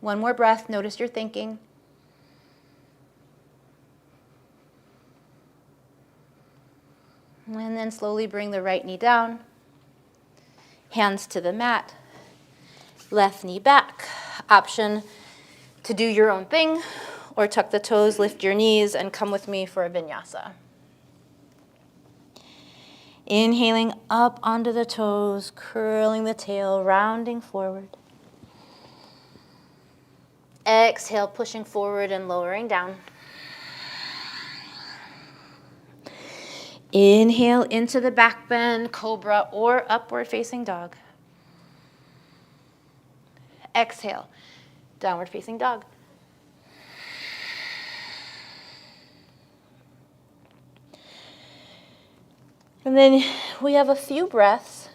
One more breath, notice your thinking. And then slowly bring the right knee down, hands to the mat, left knee back. Option to do your own thing, or tuck the toes, lift your knees, and come with me for a vinyasa. Inhaling up onto the toes, curling the tail, rounding forward. Exhale, pushing forward and lowering down. Inhale into the back bend, cobra or upward facing dog. Exhale, downward facing dog. And then we have a few breaths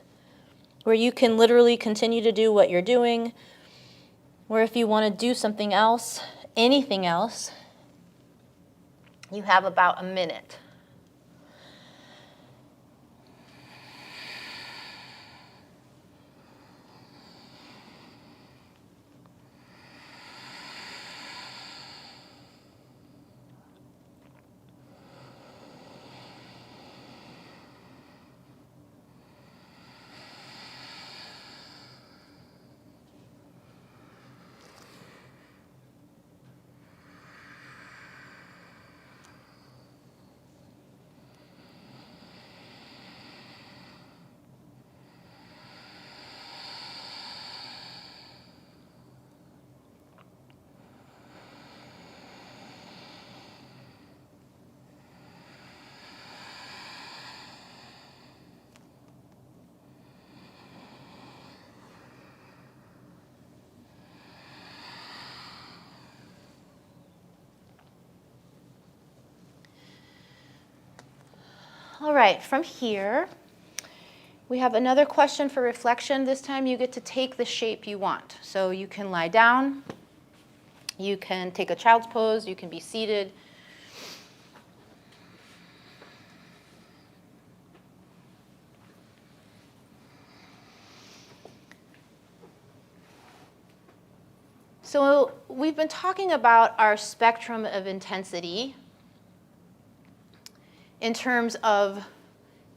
where you can literally continue to do what you're doing, or if you want to do something else, anything else, you have about a minute. All right, from here, we have another question for reflection. This time you get to take the shape you want. So you can lie down, you can take a child's pose, you can be seated. So we've been talking about our spectrum of intensity in terms of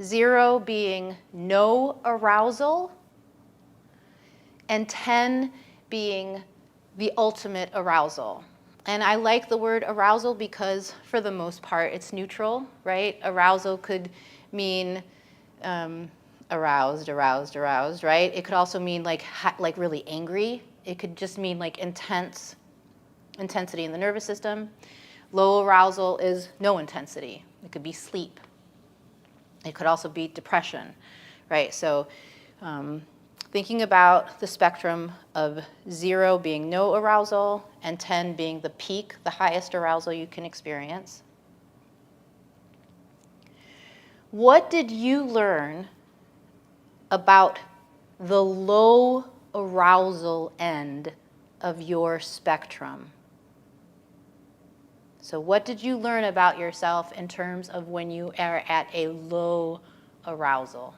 0 being no arousal and 10 being the ultimate arousal. And I like the word arousal because for the most part it's neutral, right? Arousal could mean aroused, right? It could also mean like really angry. It could just mean like intensity in the nervous system. Low arousal is no intensity. It could be sleep. It could also be depression, right? So thinking about the spectrum of 0 being no arousal and 10 being the peak, the highest arousal you can experience. What did you learn about the low arousal end of your spectrum? So what did you learn about yourself in terms of when you are at a low arousal?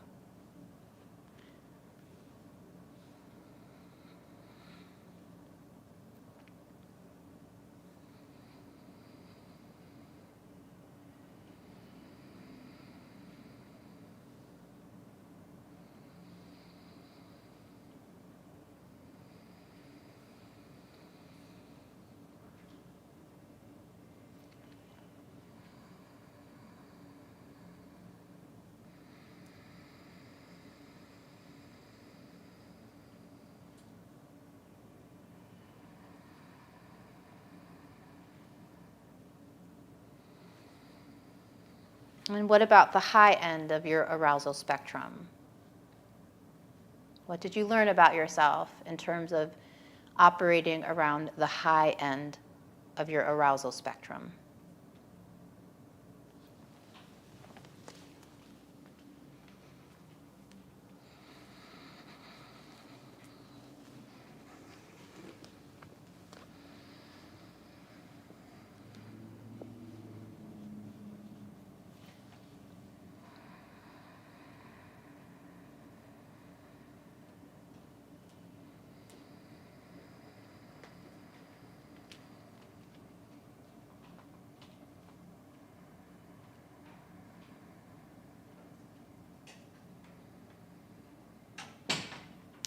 And what about the high end of your arousal spectrum? What did you learn about yourself in terms of operating around the high end of your arousal spectrum?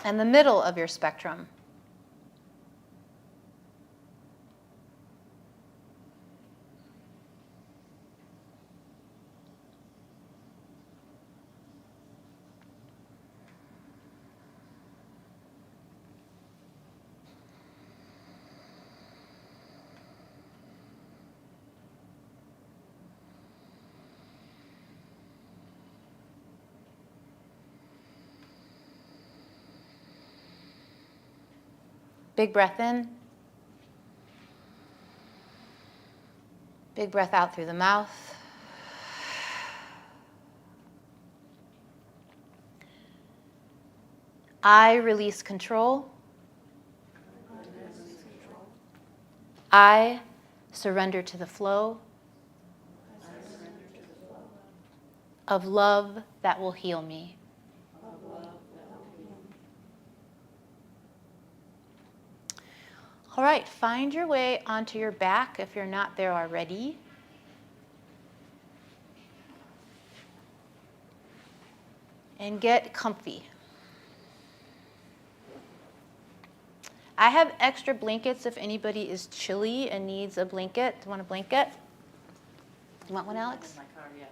And the middle of your spectrum. Big breath in. Big breath out through the mouth. I release control. I surrender to the flow of love that will heal me. All right, find your way onto your back if you're not there already. And get comfy. I have extra blankets if anybody is chilly and needs a blanket. Do you want a blanket? You want one, Alex? My car, yeah.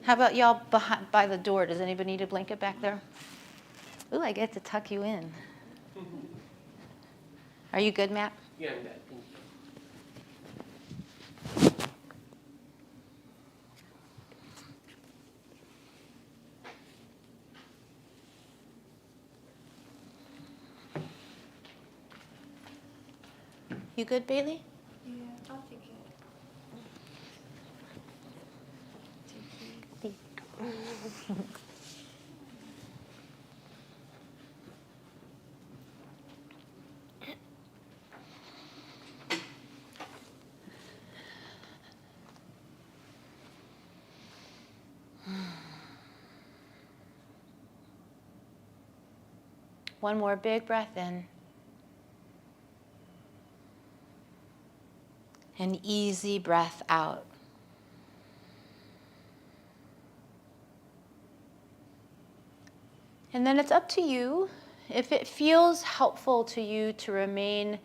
How about y'all behind, by the door? Does anybody need a blanket back there? Ooh, I get to tuck you in. Are you good, Matt? Yeah, I'm good. Thank you. You good, Bailey? Yeah, I'll take it. One more big breath in. An easy breath out. And then it's up to you. If it feels helpful to you to remain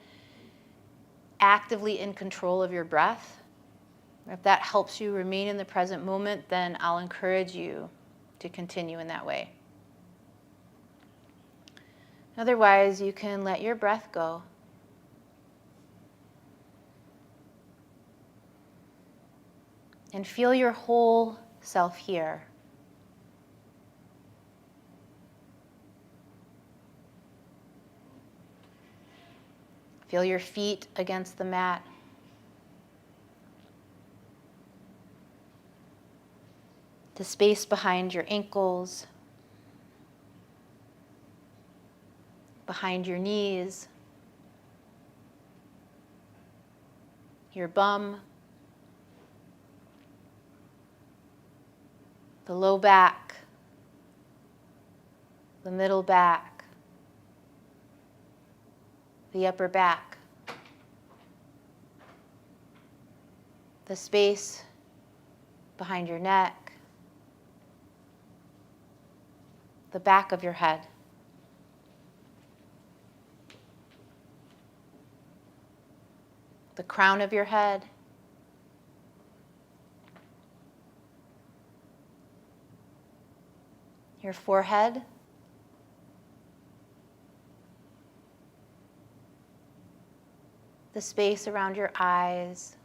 actively in control of your breath, if that helps you remain in the present moment, then I'll encourage you to continue in that way. Otherwise, you can let your breath go. And feel your whole self here. Feel your feet against the mat. The space behind your ankles, behind your knees, your bum, the low back, the middle back, the upper back, the space behind your neck, the back of your head. The crown of your head, your forehead, the space around your eyes,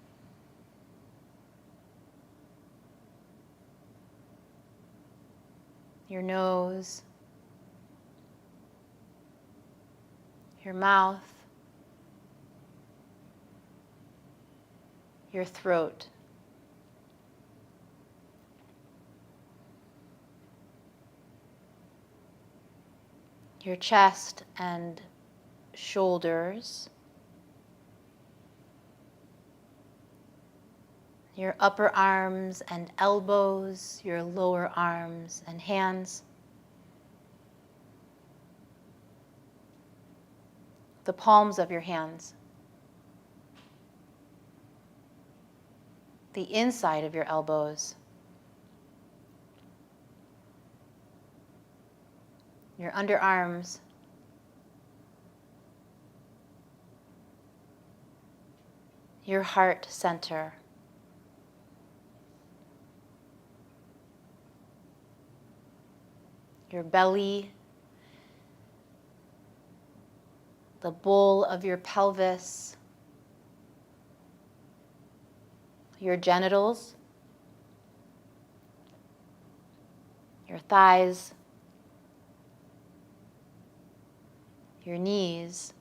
your nose, your mouth, your throat. Your chest and shoulders, your upper arms and elbows, your lower arms and hands, the palms of your hands, the inside of your elbows, your underarms, your heart center, your belly, the bowl of your pelvis, your genitals, your thighs, your knees,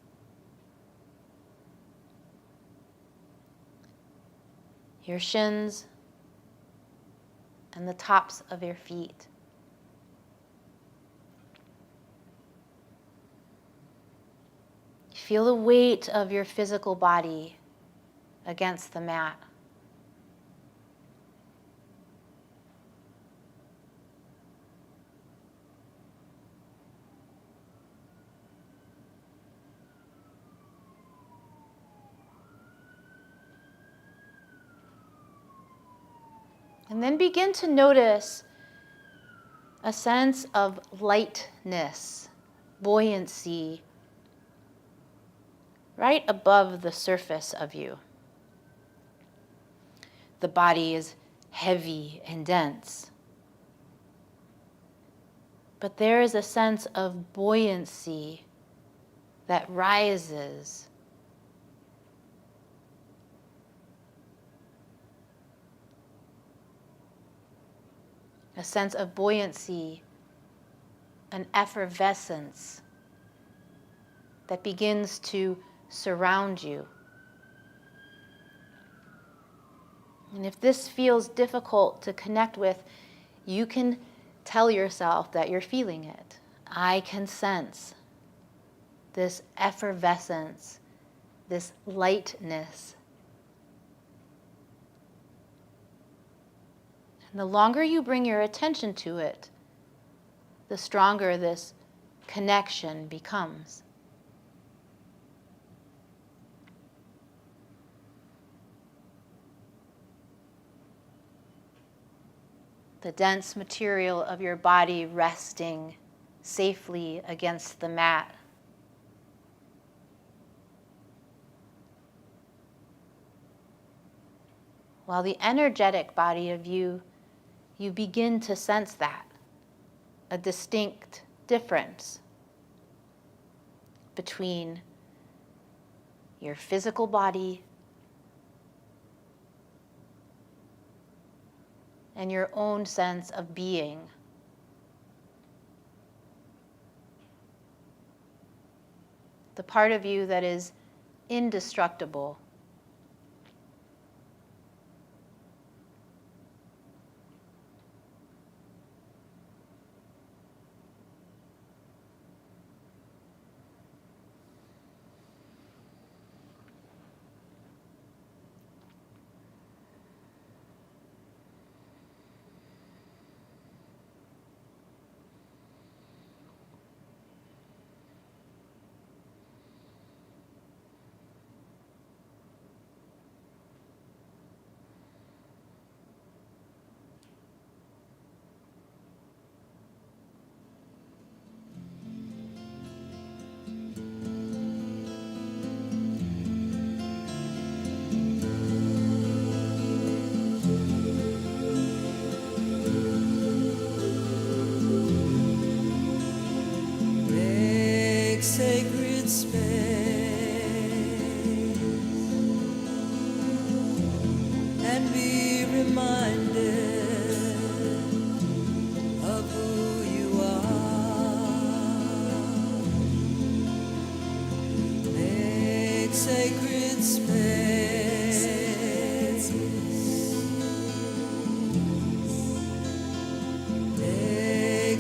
your shins, and the tops of your feet. Feel the weight of your physical body against the mat. And then begin to notice a sense of lightness, buoyancy, right above the surface of you. The body is heavy and dense, but there is a sense of buoyancy that rises. A sense of buoyancy, an effervescence that begins to surround you. And if this feels difficult to connect with, you can tell yourself that you're feeling it. I can sense this effervescence, this lightness. And the longer you bring your attention to it, the stronger this connection becomes. The dense material of your body resting safely against the mat. While the energetic body of you begin to sense that, a distinct difference between your physical body and your own sense of being. The part of you that is indestructible.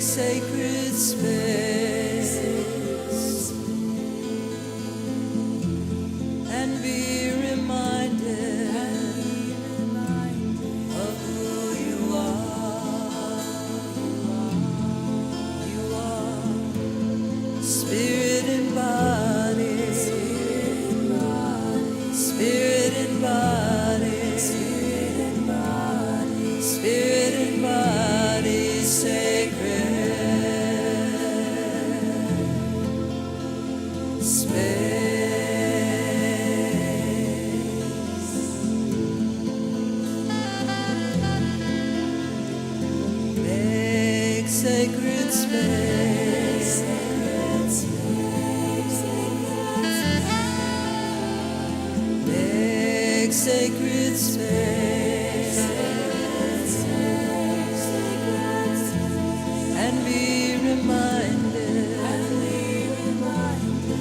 sacred space and be reminded of who you are. You are spirit and body, spirit and body, spirit and body, sacred space. Make sacred space. Make sacred space and be reminded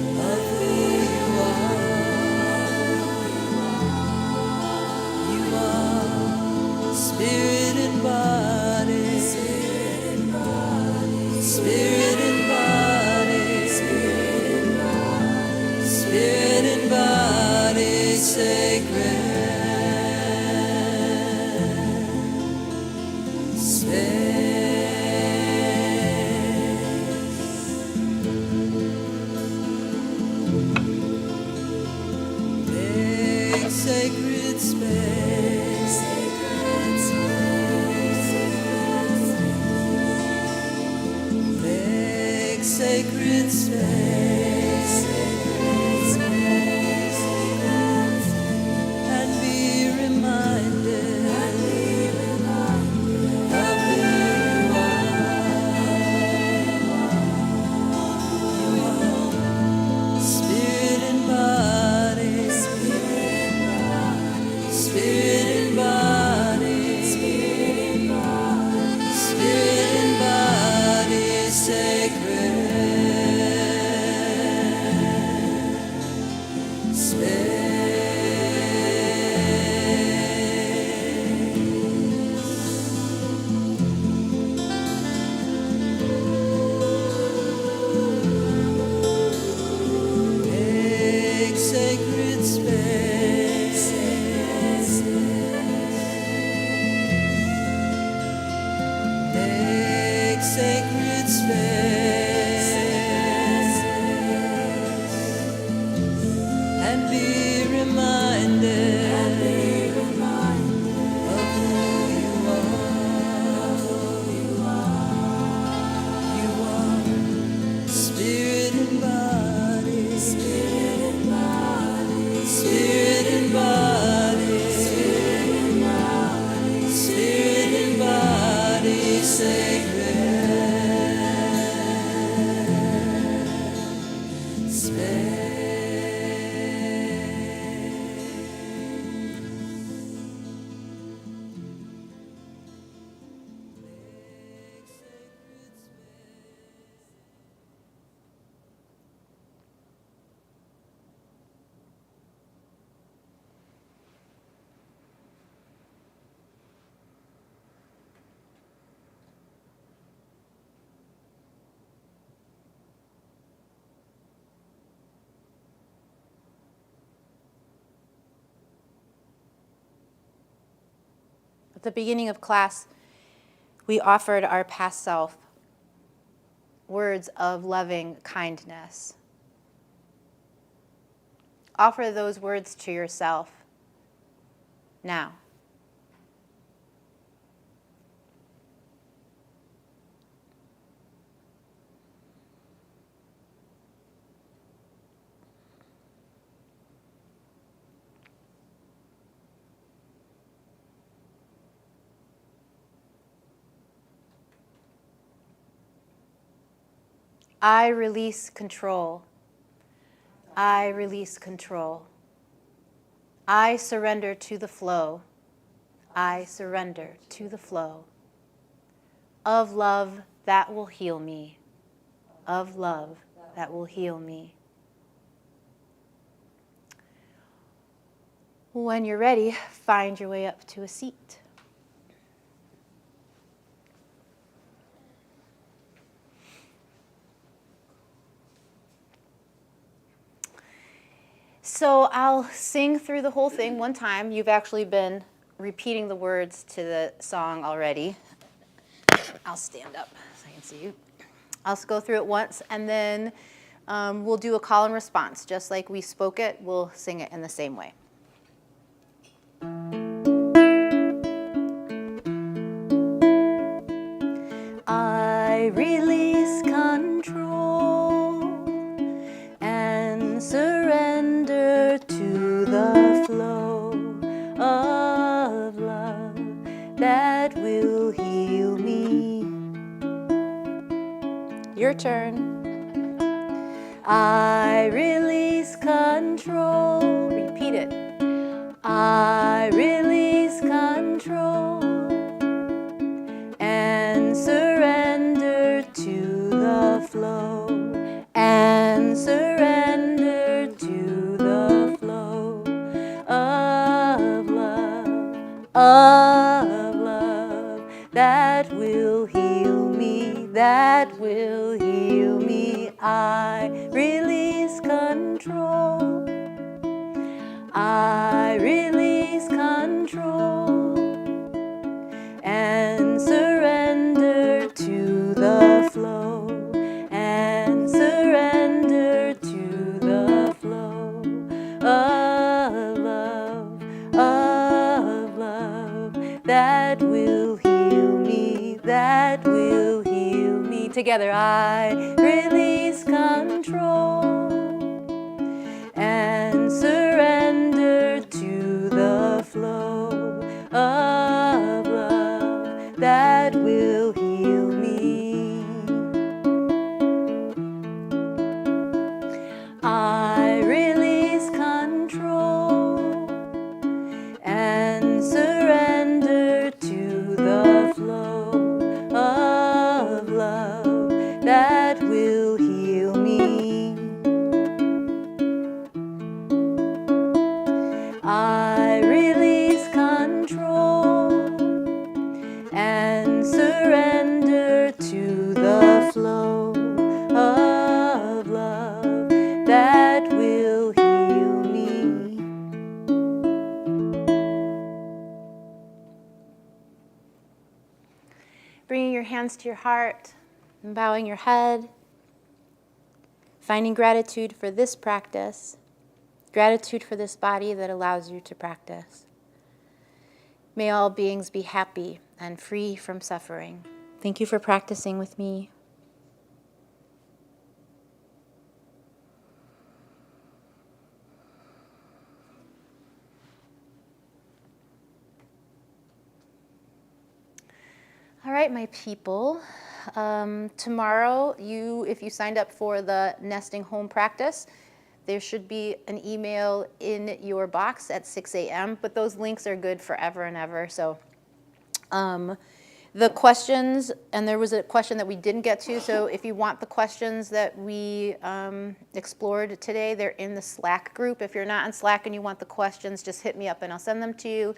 of who you are. You are spirit and body, spirit and body, spirit and body, sacred space. Make sacred space. Make sacred space and be reminded of who you are. Spirit and body, spirit and body, spirit and body, sacred space. Make sacred space. Make sacred space and be reminded of who you are. You are spirit and body, spirit and body, spirit and body, spirit and body, sacred space. At the beginning of class, we offered our past self words of loving kindness. Offer those words to yourself now. I release control. I release control. I surrender to the flow. I surrender to the flow of love that will heal me. Of love that will heal me. When you're ready, find your way up to a seat. So I'll sing through the whole thing one time. You've actually been repeating the words to the song already. I'll stand up so I can see you. I'll go through it once, and then we'll do a call and response. Just like we spoke it, we'll sing it in the same way. I release control and surrender to the flow of love that will heal me. Your turn. I release control. Repeat it. I release control and surrender to the flow, and surrender to the flow of love that will heal me, that will heal me. I release control. I release control and surrender to the flow, and surrender to the flow of love that will heal me, that will heal me. Together, I release control and surrender to the flow of love that will heal me. I release control and surrender to the flow of love that will heal me. I release control and surrender to the flow of love that will heal me. Bringing your hands to your heart and bowing your head, finding gratitude for this practice, gratitude for this body that allows you to practice. May all beings be happy and free from suffering. Thank you for practicing with me. All right, my people. Tomorrow, if you signed up for the nesting home practice, there should be an email in your box at 6 a.m., but those links are good forever and ever. So the questions, and there was a question that we didn't get to, so if you want the questions that we explored today, they're in the Slack group. If you're not in Slack and you want the questions, just hit me up and I'll send them to you.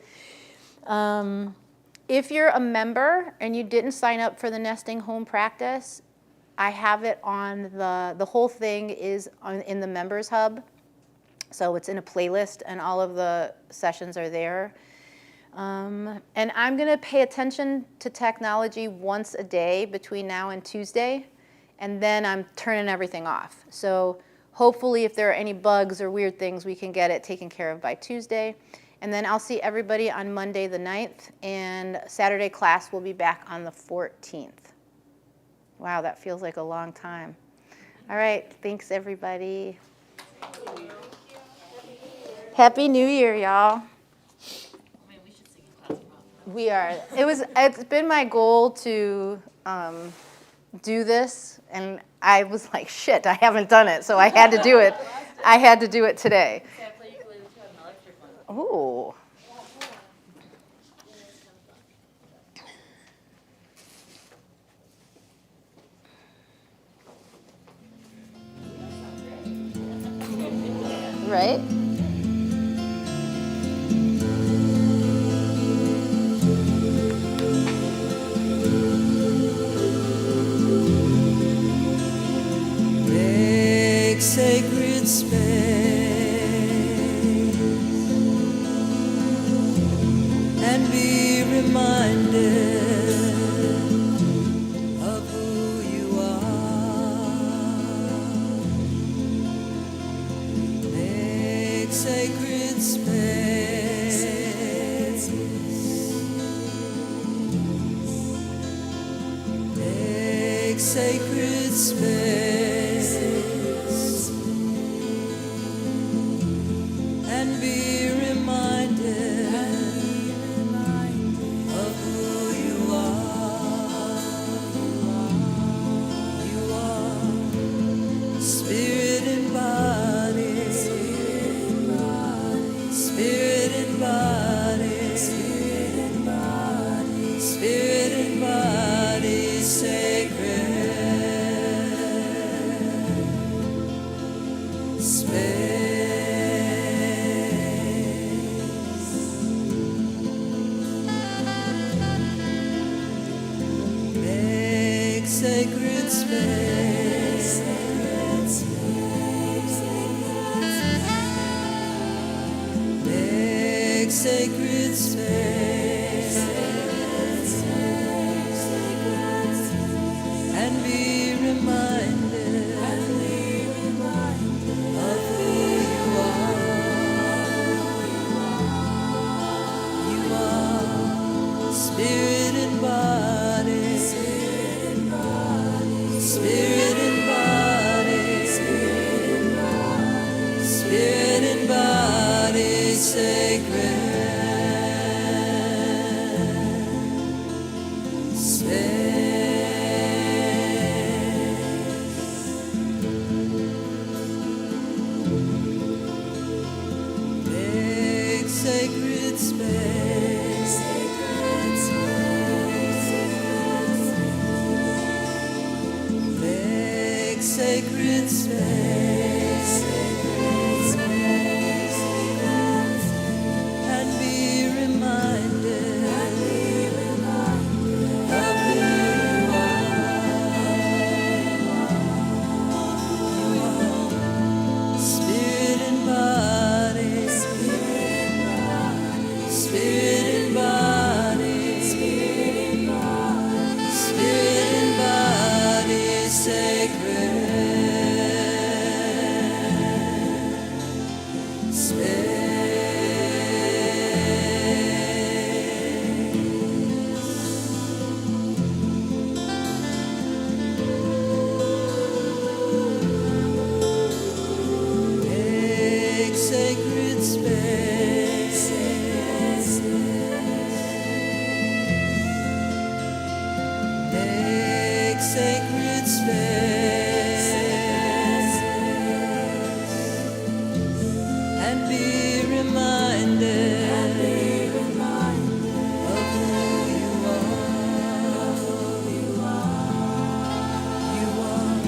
If you're a member and you didn't sign up for the nesting home practice, I have it on the whole thing is in the members hub. So it's in a playlist and all of the sessions are there. And I'm gonna pay attention to technology once a day between now and Tuesday, and then I'm turning everything off. So hopefully if there are any bugs or weird things, we can get it taken care of by Tuesday. And then I'll see everybody on Monday the 9th, and Saturday class will be back on the 14th. Wow, that feels like a long time. All right, thanks everybody. Happy New Year, y'all. We are. It's been my goal to do this, and I was like, shit, I haven't done it, so I had to do it. I had to do it today. Ooh. Right? Make sacred space. sacred space and be reminded of who you are. You are spirit and body, spirit and body, spirit and body sacred make sacred space, make sacred space and be reminded of who you are. You are spirit and body, spirit and body, spirit and body sacred make sacred space, make sacred space and be reminded of who you are. Spirit and body, spirit and body, spirit and body sacred make sacred space, make sacred space and be reminded of who you are. You are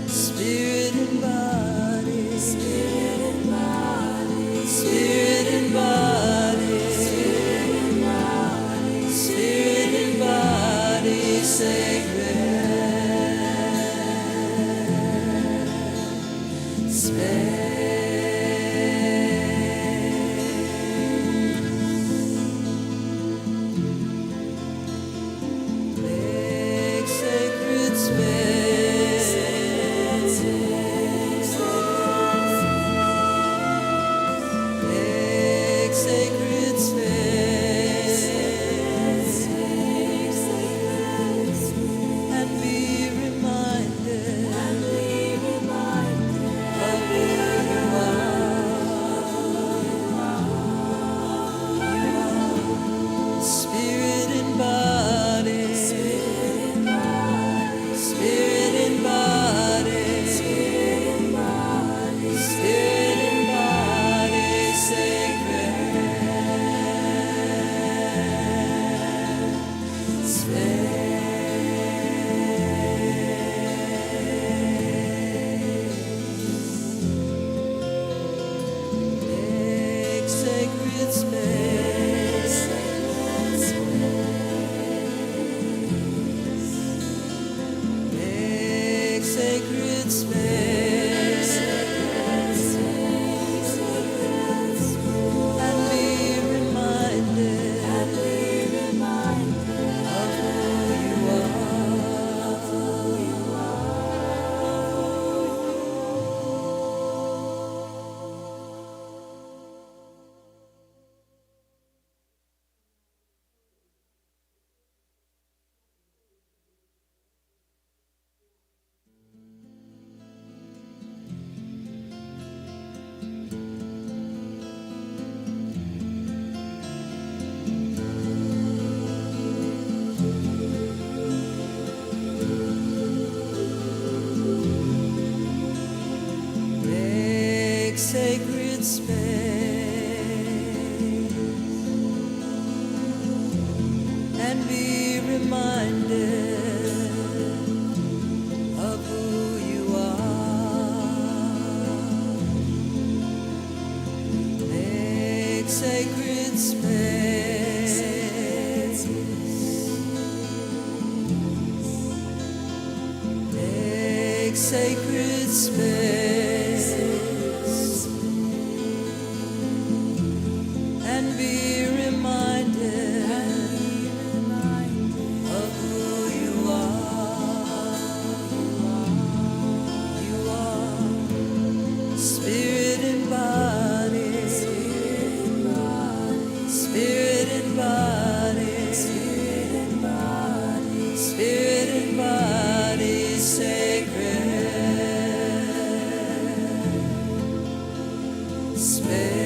spirit and body, spirit and body, spirit and body, spirit and body sacred make sacred space, make sacred space and be reminded of who you are. Spirit and body, spirit and body, spirit and body sacred make sacred space, make sacred space and be reminded of who you sacred space and be reminded of who you are. You are spirit and body, spirit and body, spirit and body, sacred space.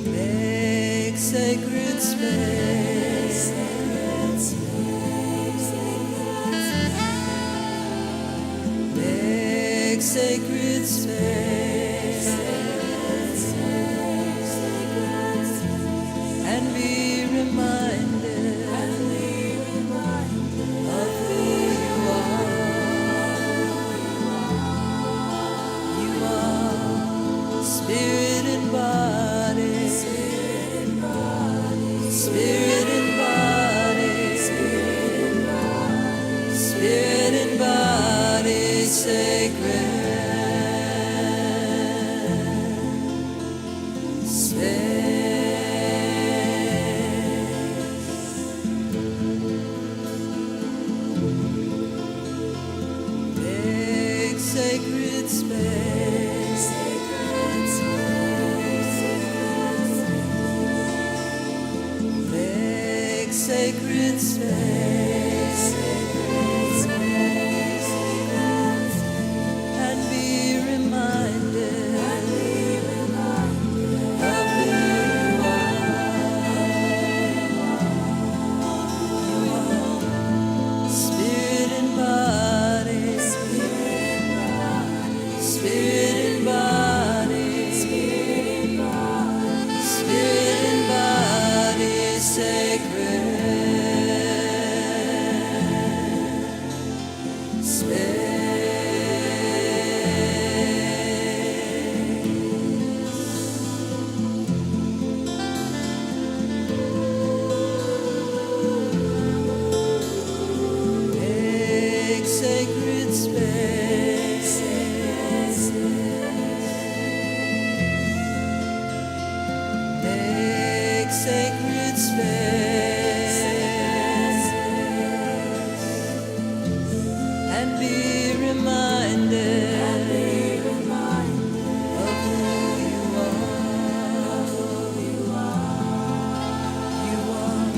Make sacred space. Make sacred space and be reminded of who you are. You are spirit and body, spirit and body, spirit and body, sacred space. Make sacred space. Make sacred space and be reminded of who you are. Spirit and body, spirit and body, spirit and body, sacred space. Make sacred space. Make sacred space and be reminded of who you are. You are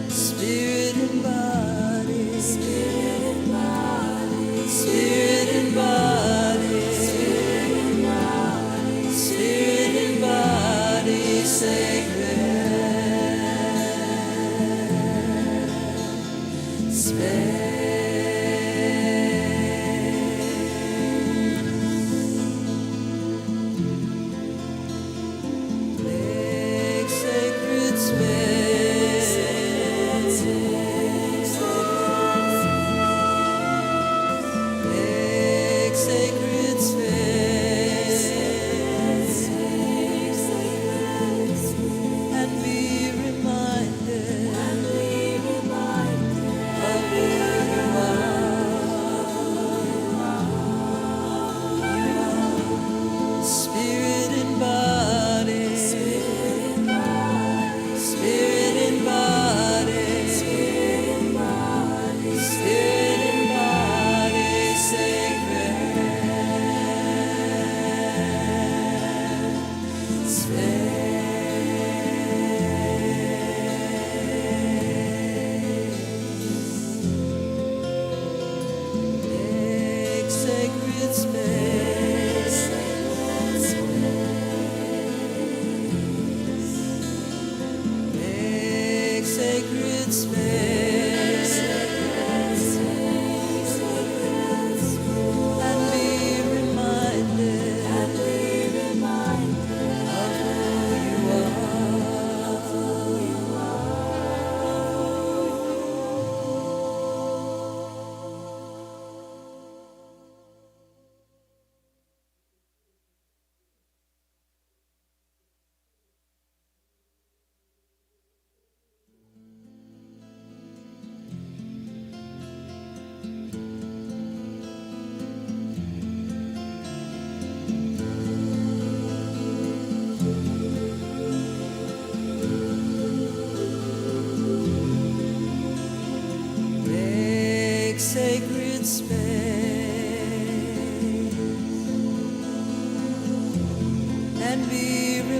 spirit and body, spirit and body, spirit and body, spirit and body, sacred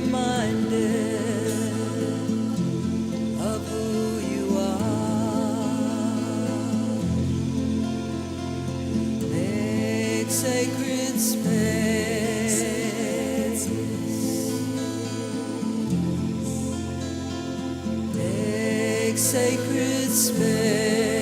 reminded of who you are. Make sacred space. Make sacred space.